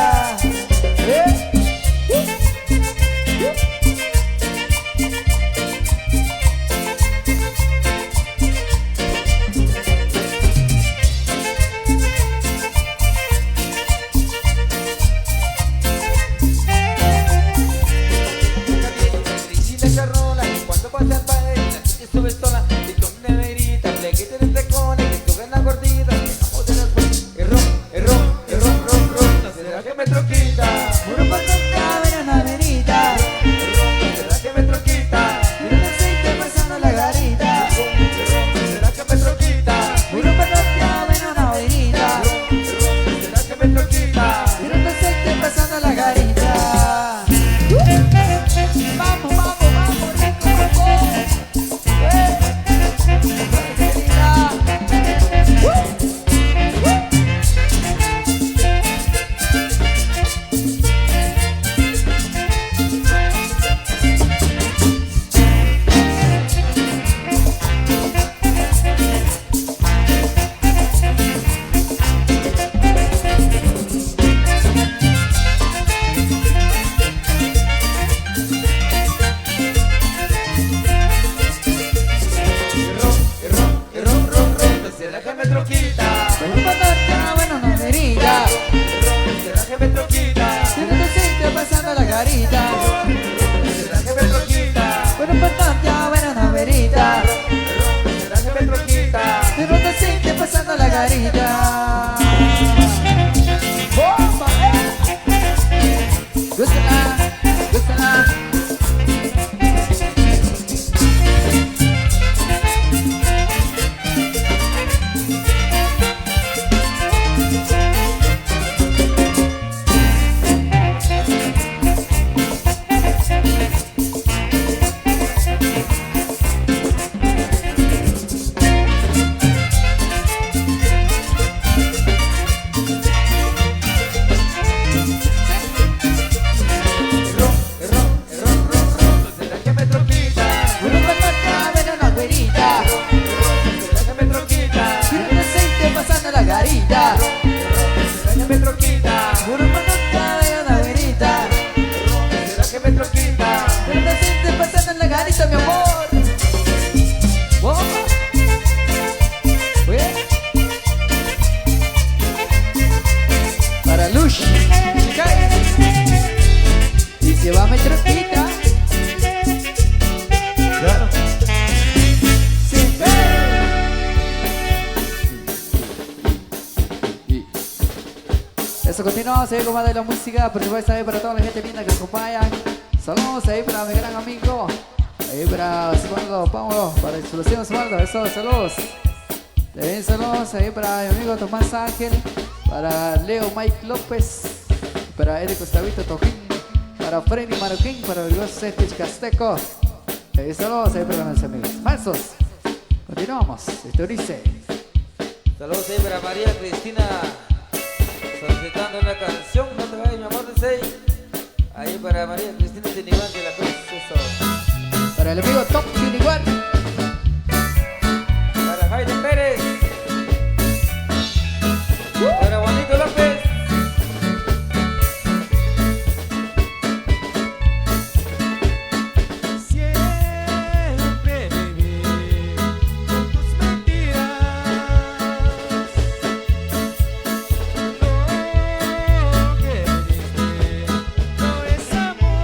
Continuamos ahí con más de la música, por supuesto ahí para toda la gente linda que nos acompaña. Saludos ahí para mi gran amigo, ahí para Osvaldo Paulo, para Solución Osvaldo, eso, saludos. También saludos ahí para mi amigo Tomás Ángel, para Leo Mike López, para Eric Gustavito Tojín, para Freddy Marroquín, para el Setich Casteco. Ahí saludos ahí para mis amigos. Falsos. Continuamos, esto dice. Saludos ahí para María Cristina, solicitando una canción, no te vayas mi amor de 6. Ahí para María Cristina Tiniguan de la Cruz, eso. Para el amigo Top Tiniguan. Para Jaime Pérez. Para Juanito López. Siempre viví con tus mentiras. No es amor.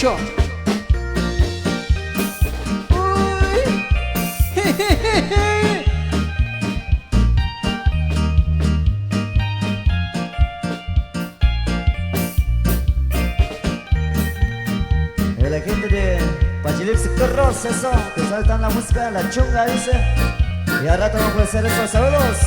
mucho. Uy. La gente de Pachilip Sector Ross, eso, que saltan la música, la chunga, dice. Y al rato vamos a hacer estos saludos.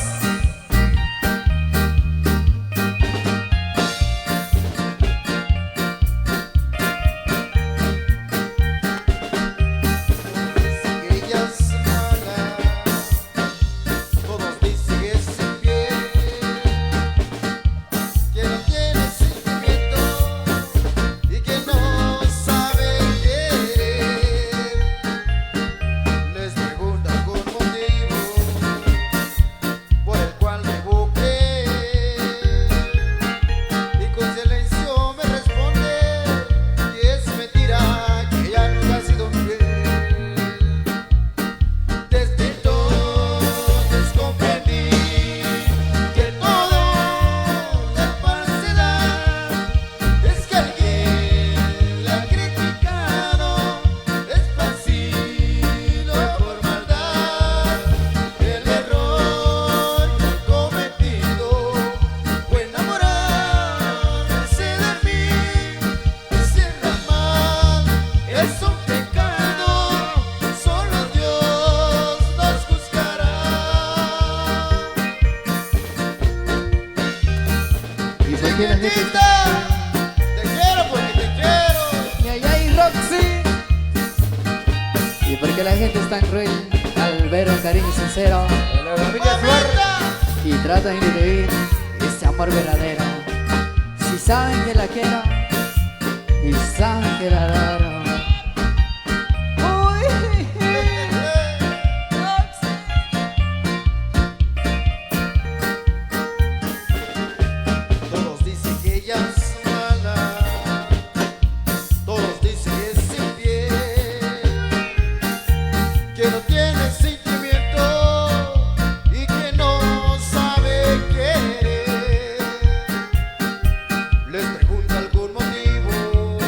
Te quiero porque te quiero. Y allá hay Roxy. Y porque la gente es tan cruel al ver un cariño sincero La familia Suárez. y tratan de vivir este amor verdadero. Si saben que la quiero y saben que la adoro. Uy, Roxy. Todos dicen que ella es mala, todos dicen que es infiel, que no tiene sentimiento y que no sabe querer. Les pregunto algún motivo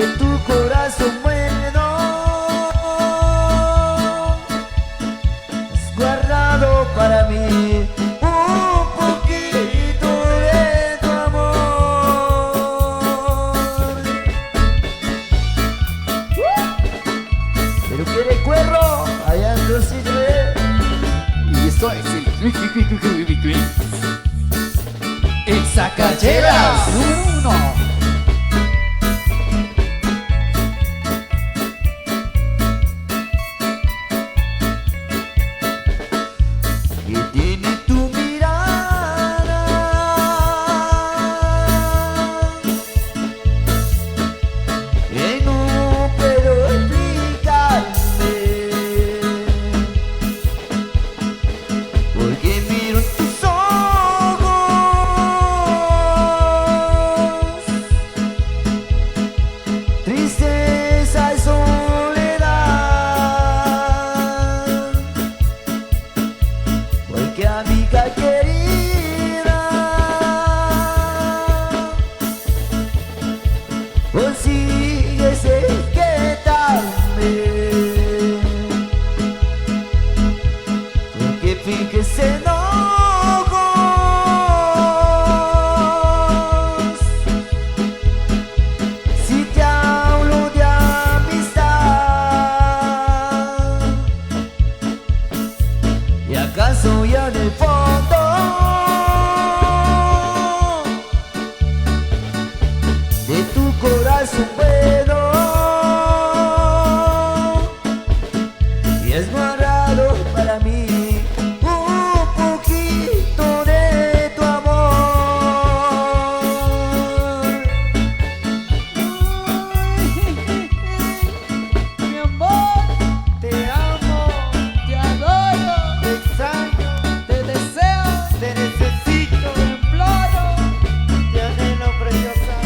de tu corazón bueno has guardado para mí un poquito de tu amor. Pero que recuerdo allá en los sitios. Y esto es el Sacacheras número 1. Que tiene tu mirada que no puedo explicarme, porque miro en tus ojos tristeza y soledad. Porque amiga querida, consigues inquietarme, porque finges enojos si te hablo de amistad. ¿Y acaso ya en el fondo de tu corazón bueno y has guardado para mí un poquito de tu amor? Mi amor, Te amo, te adoro, te extraño, te deseo, te necesito, te imploro. te anhelo, preciosa.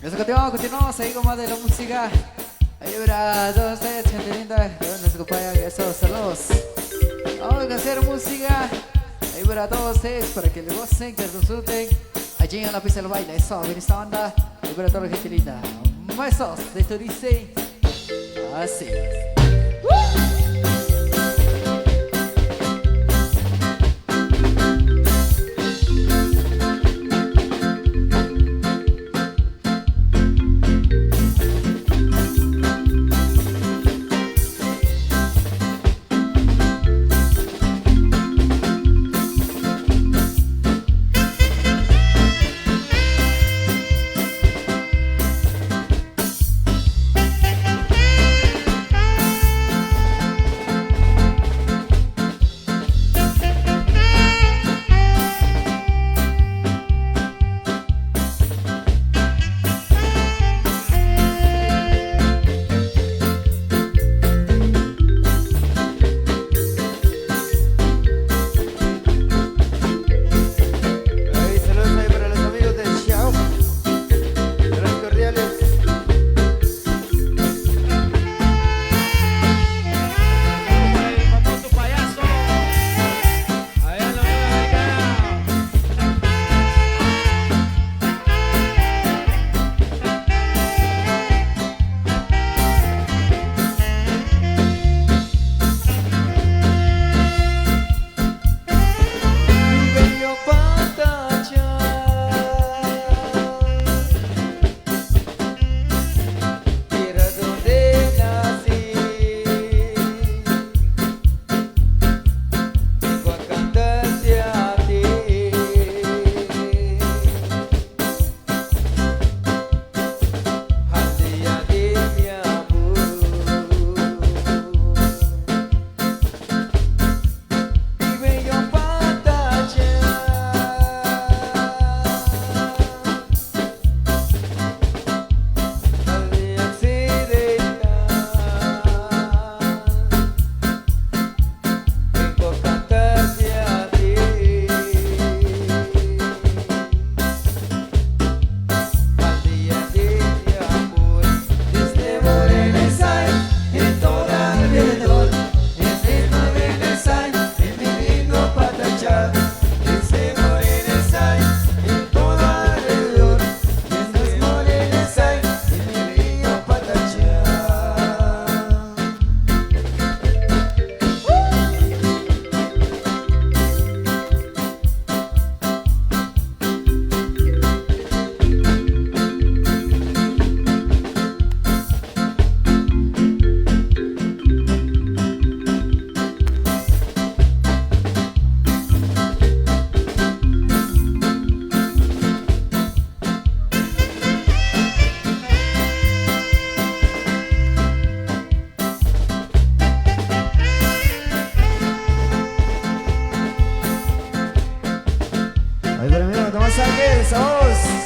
Eso continuamos ahí con más de la música. Ahí para todos ustedes, gente linda, que nos acompañan, esos saludos. Vamos a hacer música ahí para todos ustedes, para que le gocen, que disfruten allí en la pista del baile. Eso, bien esta banda, ahí para toda la gente linda. Besos de esto dice así. Saos.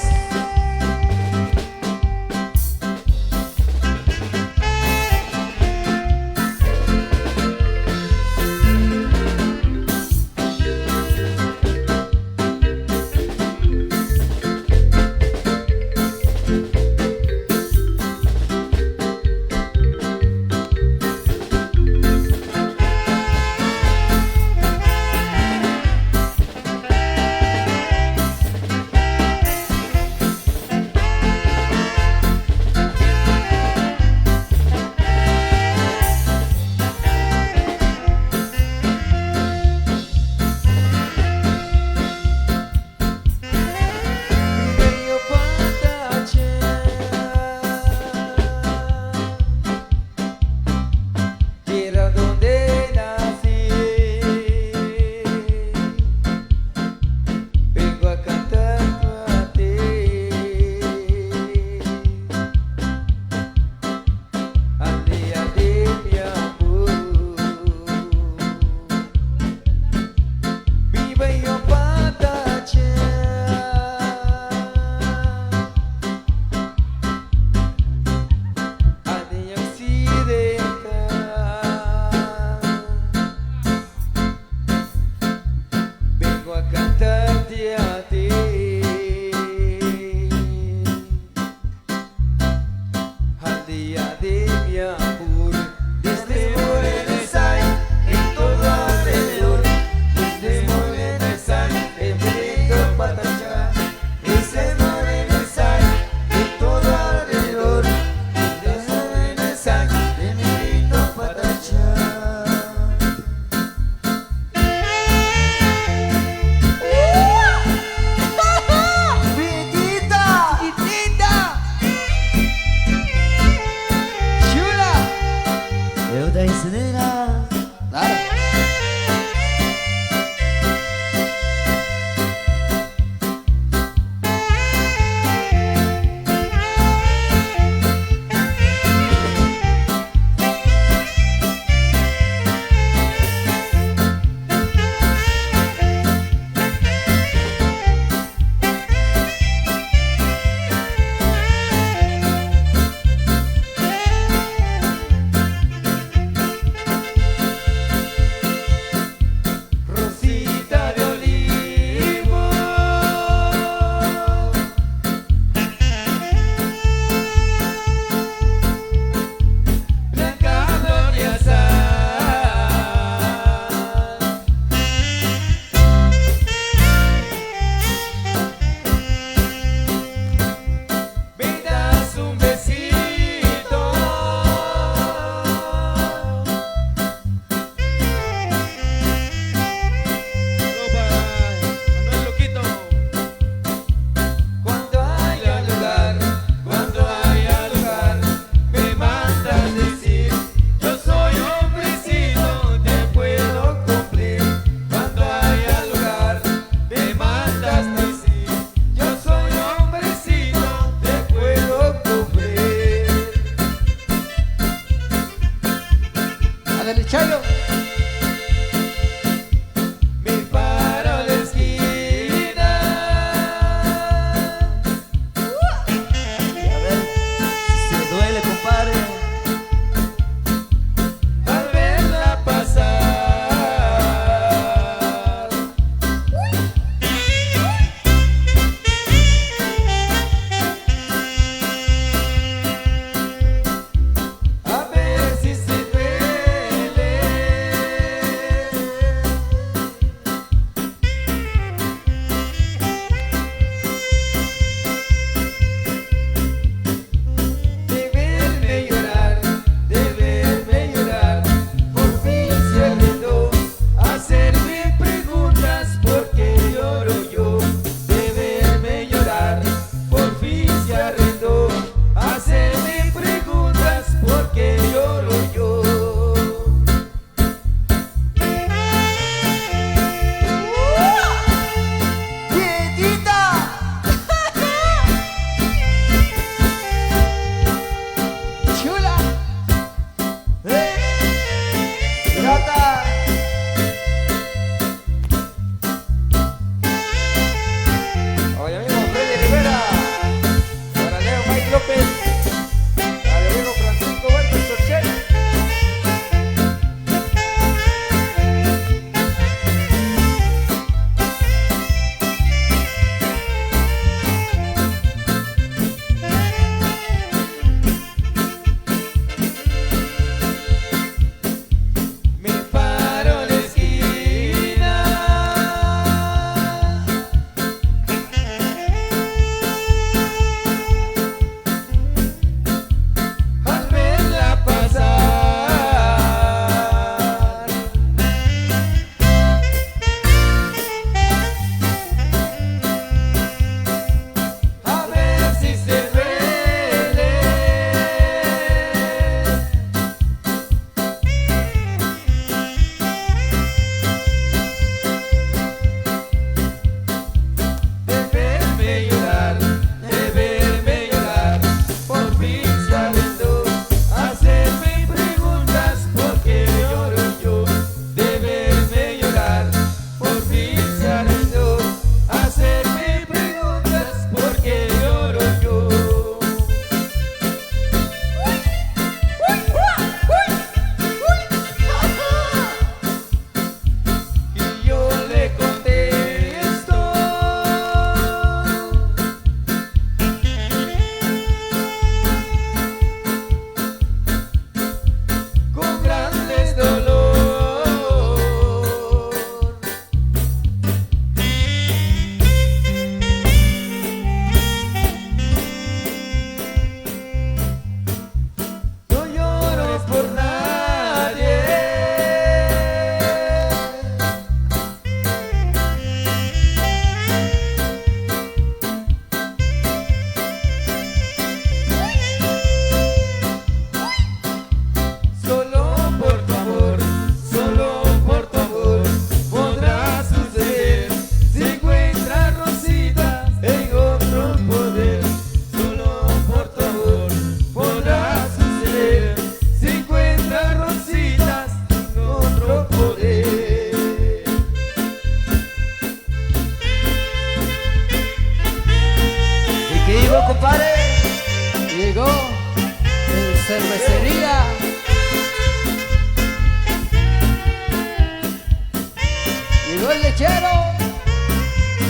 el lechero.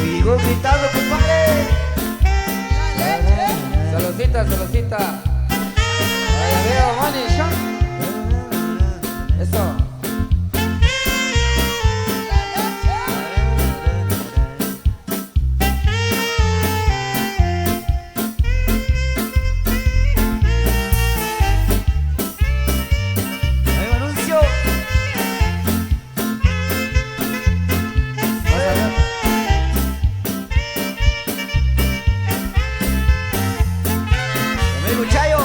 Llegó gritando, compadre. La leche. Saludcita, saludcita. Ahí veo, money, shot. Eso. Ahí va anuncio. Amigo Chayo.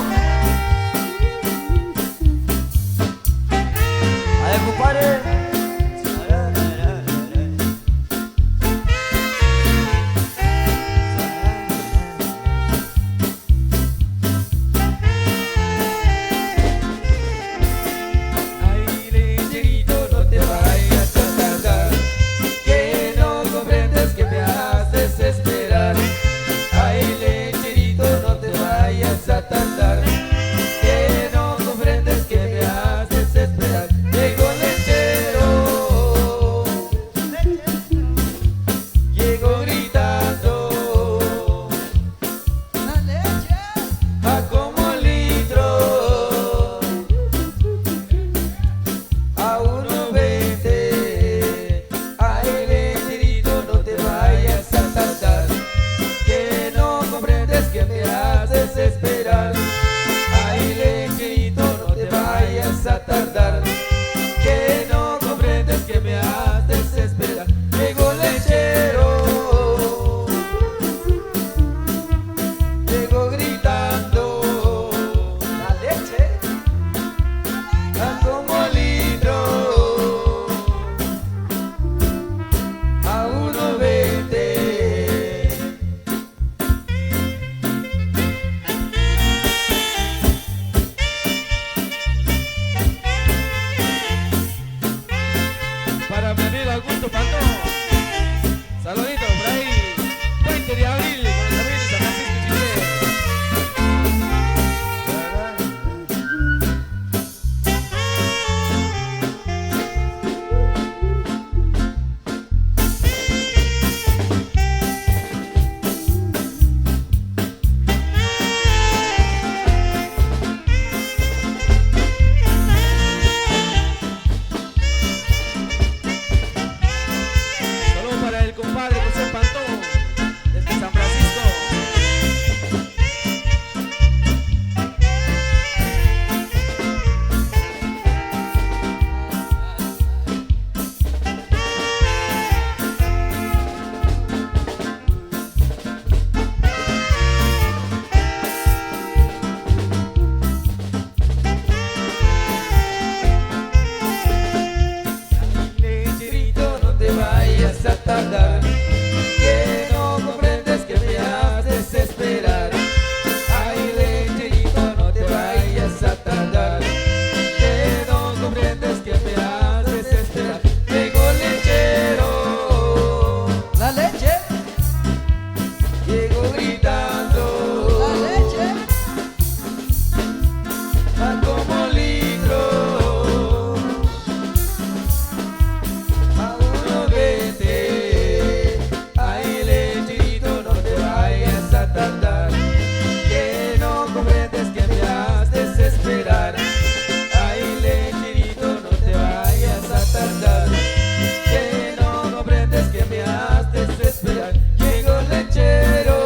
A ver, compadre. Ay, lecherito, no te vayas a tardar, que no comprendes que me haces esperar. Ay, lecherito, no te vayas a tardar, que no comprendes que me haces esperar. Llegó el lechero, llegó gritando, La leche. a como litro, a 1.20. Ay, lecherito, no te vayas a tardar, que no comprendes que me haces esperar. Ay, lecherito, no te vayas a tardar, que no comprendes que me haces esperar. Llegó el lechero, llegó gritando, la leche, a como litro, a 1.20. Para mi amigo Augusto Panto. Saludito por ahí. 20 de abril con los amigos de San Francisco Chile. Saludos para el compadre José Pantón desde San Francisco. Lecherito, no te vayas a tardar, que no comprendes que me haces esperar. Ay, lecherito, no te vayas a tardar, que no comprendes que me haces esperar. Llegó el lechero, La leche. llegó gritando, La leche. a como litro, a 1.20. Ay, lecherito, no te vayas a tardar, que no comprendes que me haces esperar. Ay, lecherito, no te vayas a tardar, que no comprendes que me haces esperar. Llegó el lechero,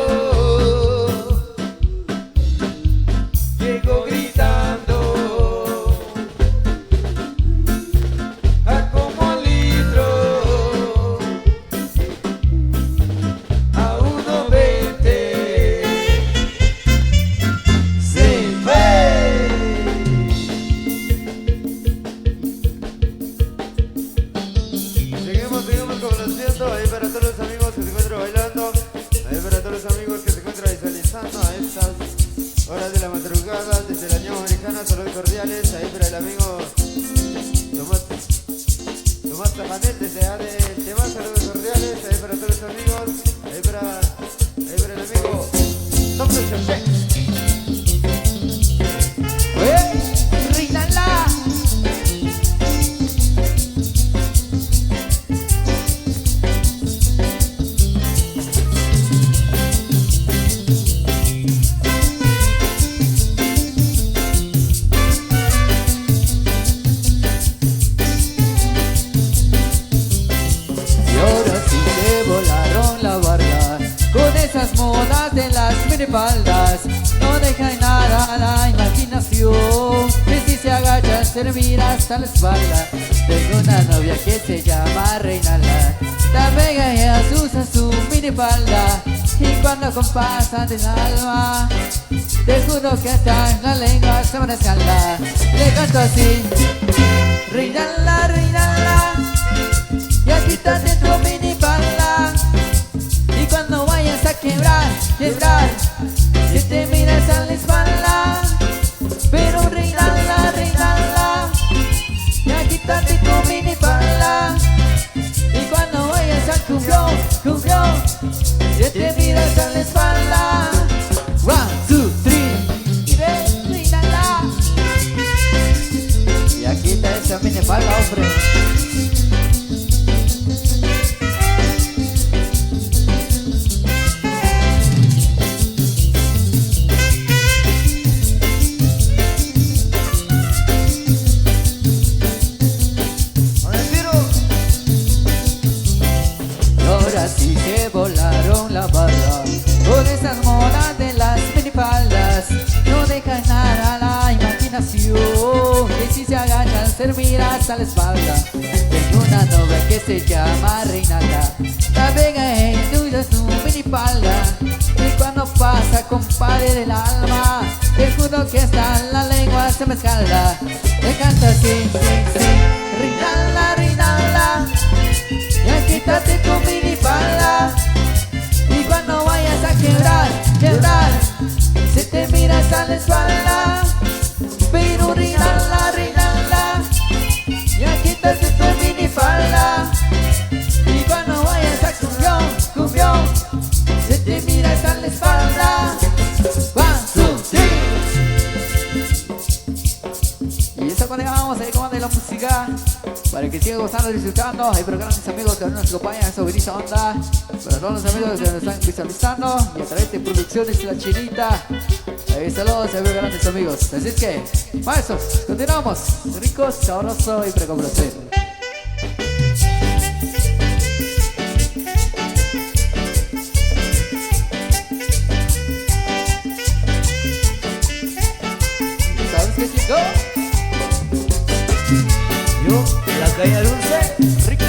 llegó gritando, a como litro, a 1.20. Se fue. Seguimos conociendo ahí para todos los amigos que se encuentran bailando, ahí para todos los amigos que se encuentran visualizando a estas horas de la madrugada desde la Unión Americana. Saludos cordiales ahí para el amigo Tomás Tajanel desde allá del tema. Saludos cordiales ahí para todos los amigos, ahí para el amigo Tom Chapek. Reinala. minifaldas no dejan nada a la imaginación. Y si se agacha se le mira hasta la espalda. Tengo una novia que se llama Reinalda. También ella usa su minifalda y cuando compasa del alma, te juro que hasta en la lengua se me descalda. Le canto así: Reinalda, Reinalda, ya quítate tu minifalda. Y cuando vayas a quebrar, quebrar, si te miras a la espalda. Pero Reinalda, Reinalda, ya quítate tu minifalda. Y cuando vayas al cumbión, cumbión, si te miras a la espalda. 1, 2, 3, y ven, Reinalda. Ya quita esa minifalda, hombre. Así se volaron la barra con esas modas de las minifaldas. No dejan nada a la imaginación. Y si se agachan se miras a la espalda. Tengo una novia que se llama Reinalda. También ella usa su minifalda. Y cuando pasa compadre del alma, te juro que hasta la lengua se me escalda. Le canto así, sí, sí. Reinalda, Reinalda, ya quítate tu minifalda. Y cuando vayas a quebrar, quebrar, si te miras a la espalda. Pero Reinalda, Reinalda, ya quítate tu minifalda. Y cuando vayas a cumbión, cumbión, si te miras a la espalda. 1, 2, 3. Y eso cuando vamos ahí comando la música, para que sigan gozando y disfrutando. Hay programas, mis amigos, que nos acompañan a esa bonita onda. Para todos los amigos que nos están visualizando y a través de Producciones La Chinita. Saludos a mis grandes amigos. Así es que, maestros, continuamos. Rico, sabroso y precomplaciente. ¿Sabes qué, chico? Yo, la caña dulce, rico.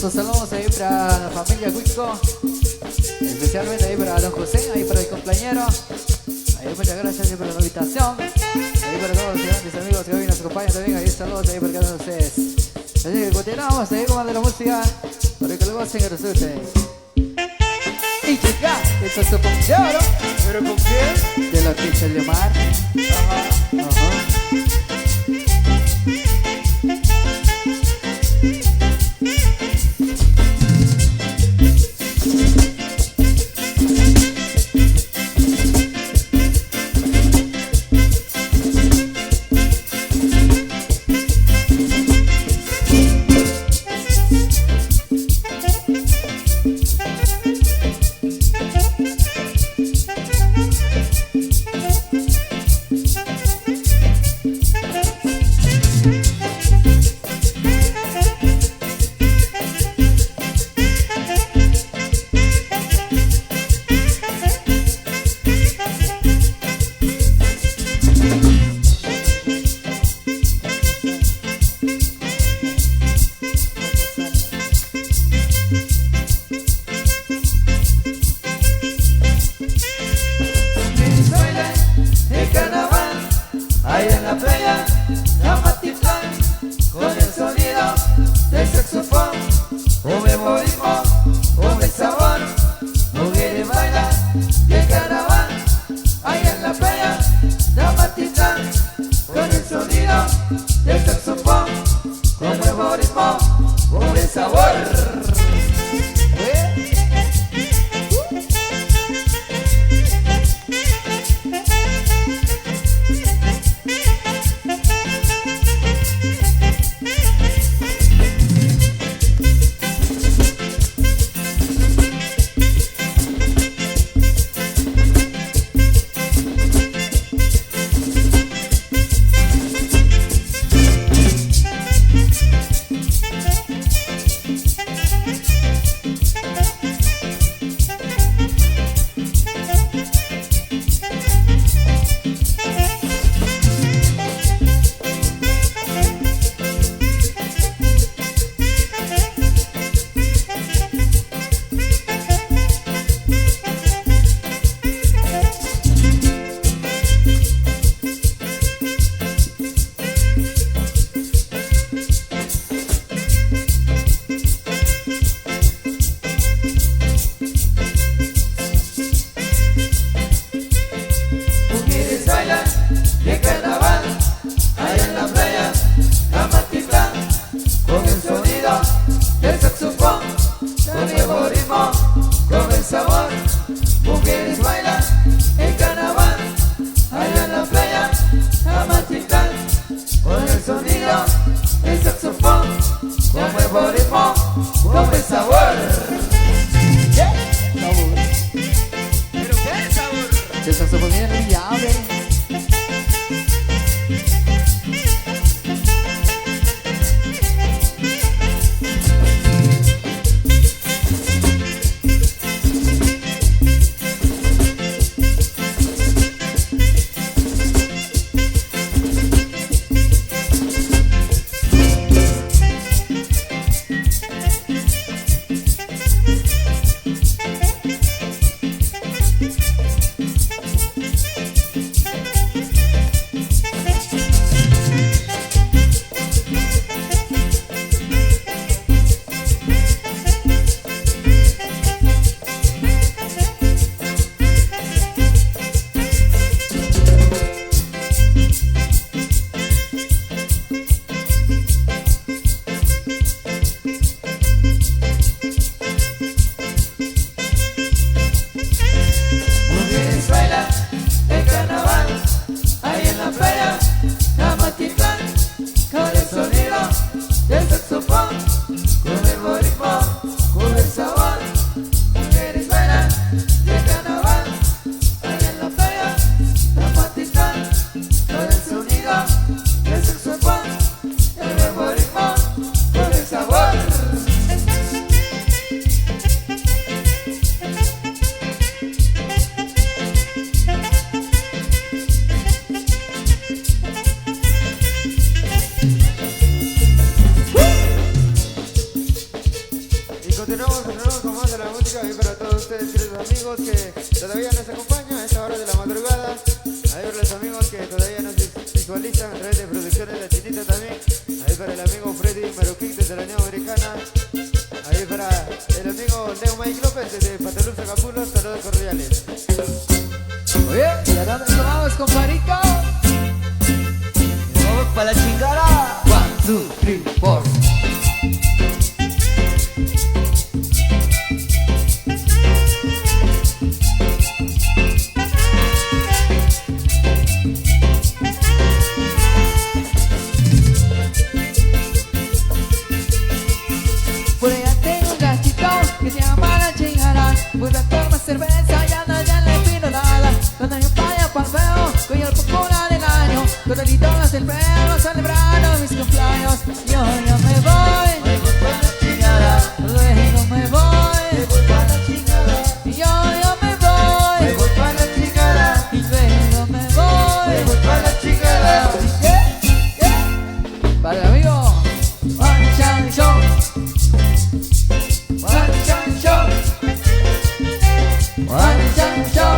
Estos saludos ahí para la familia Huico, especialmente ahí para don José, ahí para el compañero. Ahí muchas gracias ahí por la invitación. Ahí para todos los grandes amigos que hoy nos acompañan también. Ahí saludos ahí para cada uno de ustedes. Así que continuamos ahí con más de la música para que lo gocen y resulten. Y chica, eso es su función, ¿no? ¿Pero con quién? De la pizza de mar. Ajá. Ahí en la playa, la Matitlán, con el sonido del saxofón, un memorismo, un buen sabor, mujeres bailan y el carnaval. Ahí en la playa, la Matitlán, con el sonido del saxofón, un memorismo, un buen sabor. amigos que todavía nos acompañan a esta hora de la madrugada. Ahí para los amigos que todavía nos visualizan a través de Producciones La Chinita también. Ahí para el amigo Freddy Maruquín desde la Unión Americana. Ahí para el amigo Leo Mike López desde Pataluz, Acapulco. Saludos cordiales. Oye, ¿y a dónde nos vamos, compadrito? Vamos para la chingada. 1, 2, 3, 4. Por allá tengo un gachito que se llama la chingada. Pues la toma cerveza, ya no le pido nada. Cuando yo vaya pa'l feo, con el popular del año, con el todas el feo, celebrando mis cumpleaños. Yo ya me voy, Me voy para la chingada. luego me Me voy. voy para la chingada. Yo ya me Me voy, voy para la chingada. y luego me Me voy voy. para la chingada. Para el amigo One Chan Show, One Chan Show, One Chan Show.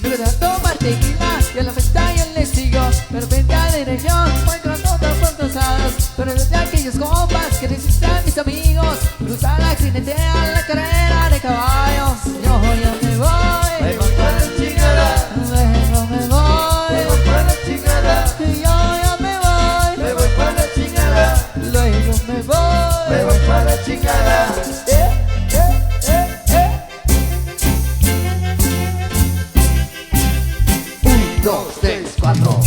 Me voy a tomar tequila y a la fiesta yo le sigo. Pero venta de región, encuentro todos por cruzados. Pero desde aquellos compas que necesitan mis amigos, cruzar la jinetea, la carrera de caballos. Yo ya me voy. Me voy para la chingada. Luego me Me voy, voy para la chingada. y yo ya me voy. Me voy para la chingada. Luego me voy. Me voy para la chingada. Un, dos, tres, cuatro.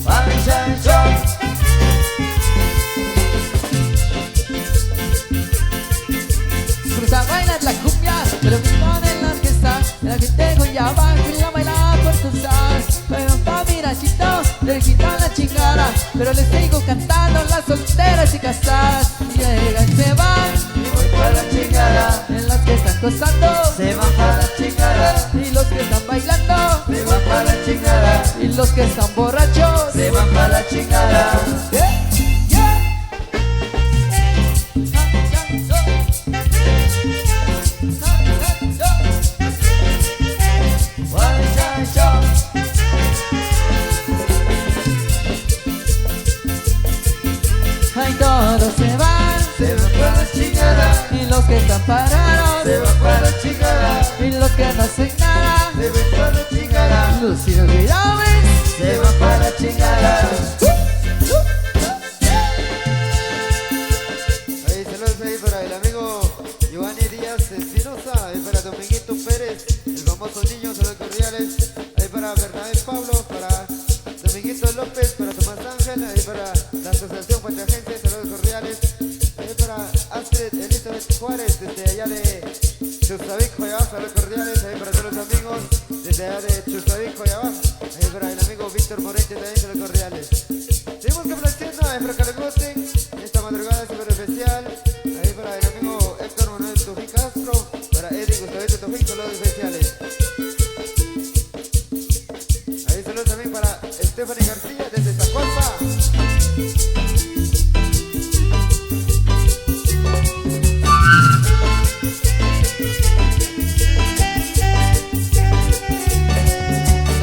One Chan Show. Cruza bailar la cumbia, pero me ponen la orquesta. La gente con ya va y la baila por tus as. Pero pa' mirachitos, le quitan la chingada. Pero les sigo cantando las solteras y casadas. Llegan, se van, Me voy para la chingada. en las que están gozando. Se van para la chingada. Y los que están bailando, Se van para la chingada. y los que están borrachos. Se van para la chingada. One Chan Show. Ay, todos se van, Se van para la chingada. y los que están parados, Se van para la chingada. y los que no hacen nada. Se van para la chingada. Los inolvidables. Se van para la chingada. Ahí saludos ahí para el amigo Giovanni Díaz Espinosa. Ahí para Dominguito Pérez, el famoso niño. Saludos cordiales. Ahí para Bernabé Pablo, para Dominguito López, para Tomás Ángel. Ahí para la Asociación Pachajense. Saludos cordiales. Ahí para Astrid Elizabeth Juárez, desde allá de Chustavic, Joyabá. Saludos cordiales. Ahí para todos los amigos desde allá de Chustavic, Joyabá. Ahí para el amigo Víctor Morente también. Saludos cordiales. Seguimos complaciendo a Efra Caracote. Esta madrugada súper especial. Ahí para el amigo Héctor Manuel Tojí Castro. Para Eddie Gustavito Tojí, saludos especiales. Ahí saludos también para Stephanie García desde Zacualpa.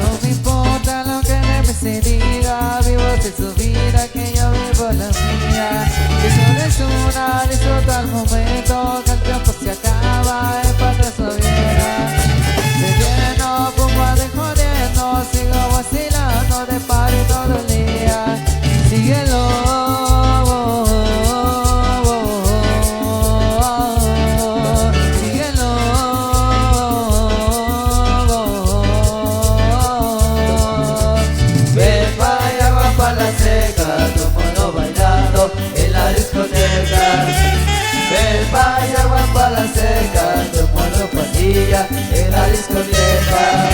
No me importa lo que se diga, vivo de su vida que yo vivo la mía. Que solo es una, disfruta el momento, que el tiempo se acaba, es para atrás no viene. Bebiendo, fumando y jodiendo, sigo vacilando de party todo el día. Síguelo. Ven para allá, va para la seca. Todo el mundo bailando en la discoteca. Ven para allá, va para la seca. Todo el mundo pandilla en la discoteca.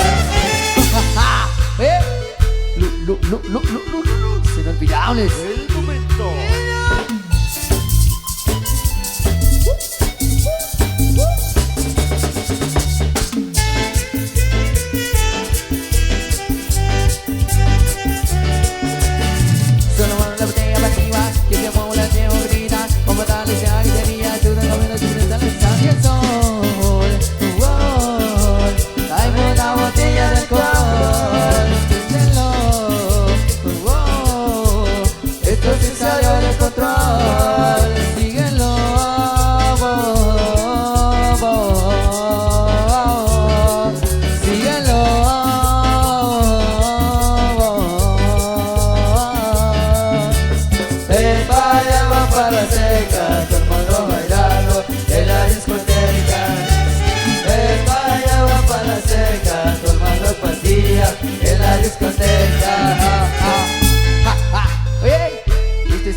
Inolvidables. El momento.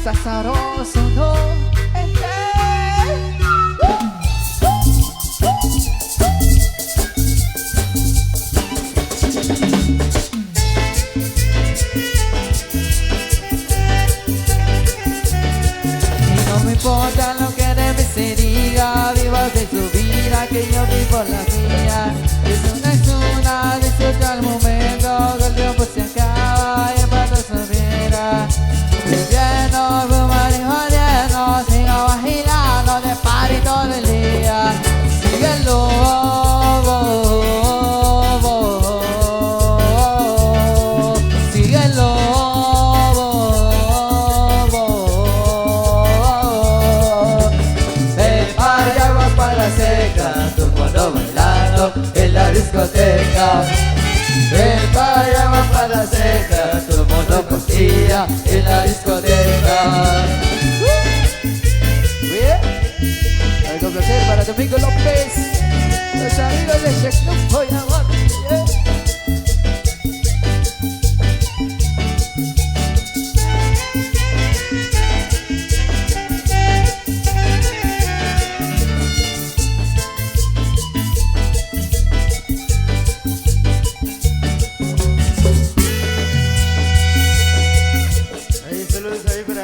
está sabroso, no. Y no me importa lo que de mí se diga, viva de su vida, que yo vivo la mía. Es una, disfruta el momento, que el tiempo se acaba y el pato se viera. Viviendo, fumar y jodiendo, sigo vacilando de party todo el día. Sigue el lobo, sigue el lobo. El party agua para seca, todo el mundo bailando en la discoteca. El party agua para seca, todo el mundo costilla en la discoteca. Bien, al complacer para Domingo López, los amigos de Check voy a amor. Saludos ahí para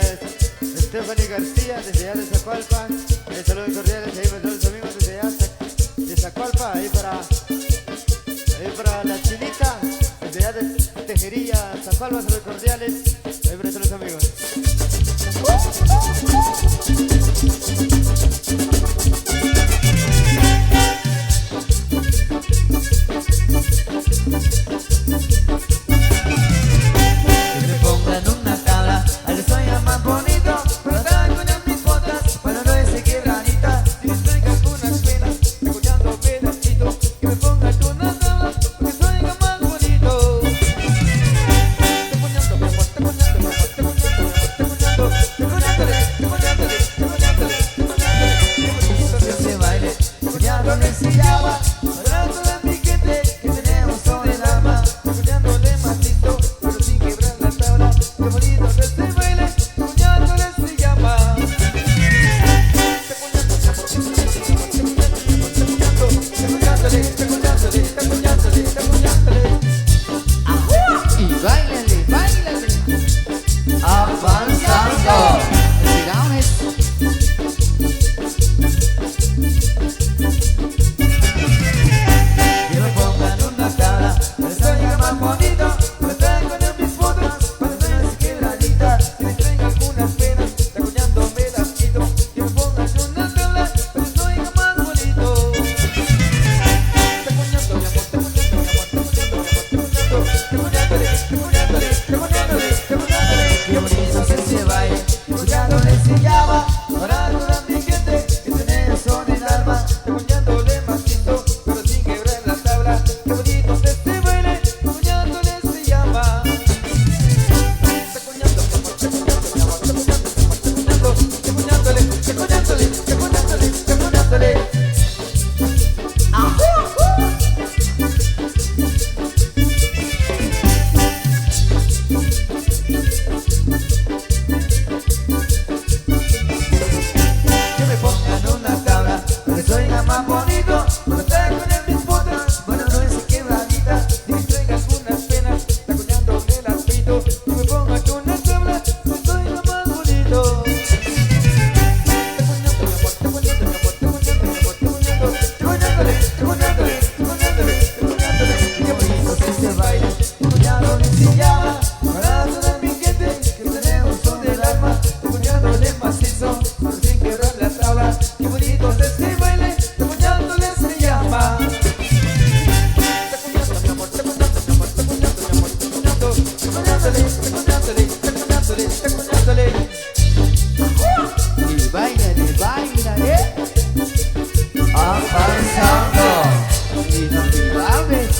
Stephanie García desde allá de Zacualpa. Saludos cordiales ahí para todos los amigos desde allá de Zacualpa. Ahí para la Chinita desde allá de Tejería, Zacualpa. Saludos cordiales ahí para todos los amigos. Que me pongan una tabla, al que soy más bonito, para dar con mis botas, para no ese quebradita. Si me traigas unas penas, escuchando pedacitos, que me pongas una tabla, porque soy el más bonito. Te cuñando, mi amor, te cuñando, mi amor, te cuñando, mi amor, te cuñando, te cuñándole, te cuñándole, te cuñándole, te cuñándole. Qué bonito Que se baile, cuñado le enseñaba, para toda mi gente que tenemos todo el alma. cuñándole macizo, pero sin quebrar la tabla. Qué bonito que se baile, cuñándole se llama. Te cuñando, mi amor, te cuñando, mi amor, te cuñando, mi amor, te cuñándole, te cuñándole, te cuñándole, te cuñándole. Y bailale, bailale. Avanzando. Tirones. Que me pongan una tabla, para que soy más bonito, para dar con mis botas, para no ese quebradita. Que me traiga algunas penas, está cuñando pedacitos. Que me pongas una tabla, pero soy el más bonito. Te cuñando, mi amor, te cuñando, mi amor, te cuñando, mi amor, te cuñando, te cuñándole, te cuñándole, te cuñándole, te cuñándole. Qué bonito que se baile, cuñado le enseñaba, para toda mi gente que tenemos todo el alma. Te cuñándole macizo, pero sin quebrar la tabla. Qué bonito que se baile, cuñándole se llama. Te cuñando, mi amor, te cuñando, mi amor, te cuñando, mi amor, te cuñando, te cuñándole, te cuñándole, te cuñándole, te cuñándole. Que me pongan una tabla, para que soy más bonito, para estar con mis botas, para no ese quebradita. Si me traigas unas penas, está cuñándole las pito. Que me pongas una tabla, pues soy lo más bonito. Te cuñando, mi amor, te cuñando, mi amor, te cuñando, mi amor, te cuñando, te cuñándole, te cuñándole, te cuñándole, te cuñándole. Qué bonito que se baile, cuñado le enseñaba, para toda mi gente que tenemos todo el alma. Cuñándole macizo, pero sin quebrar la tabla. Qué bonito es este baile, cuñándole se llama. Te cuñando, mi amor, te cuñando, mi amor, te cuñando, mi amor, te cuñando, te cuñándole, te cuñándole, te cuñándole, te cuñándole. Y bailale, bailale. Avanzando. Inolvidables.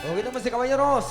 Ok, damas y caballeros.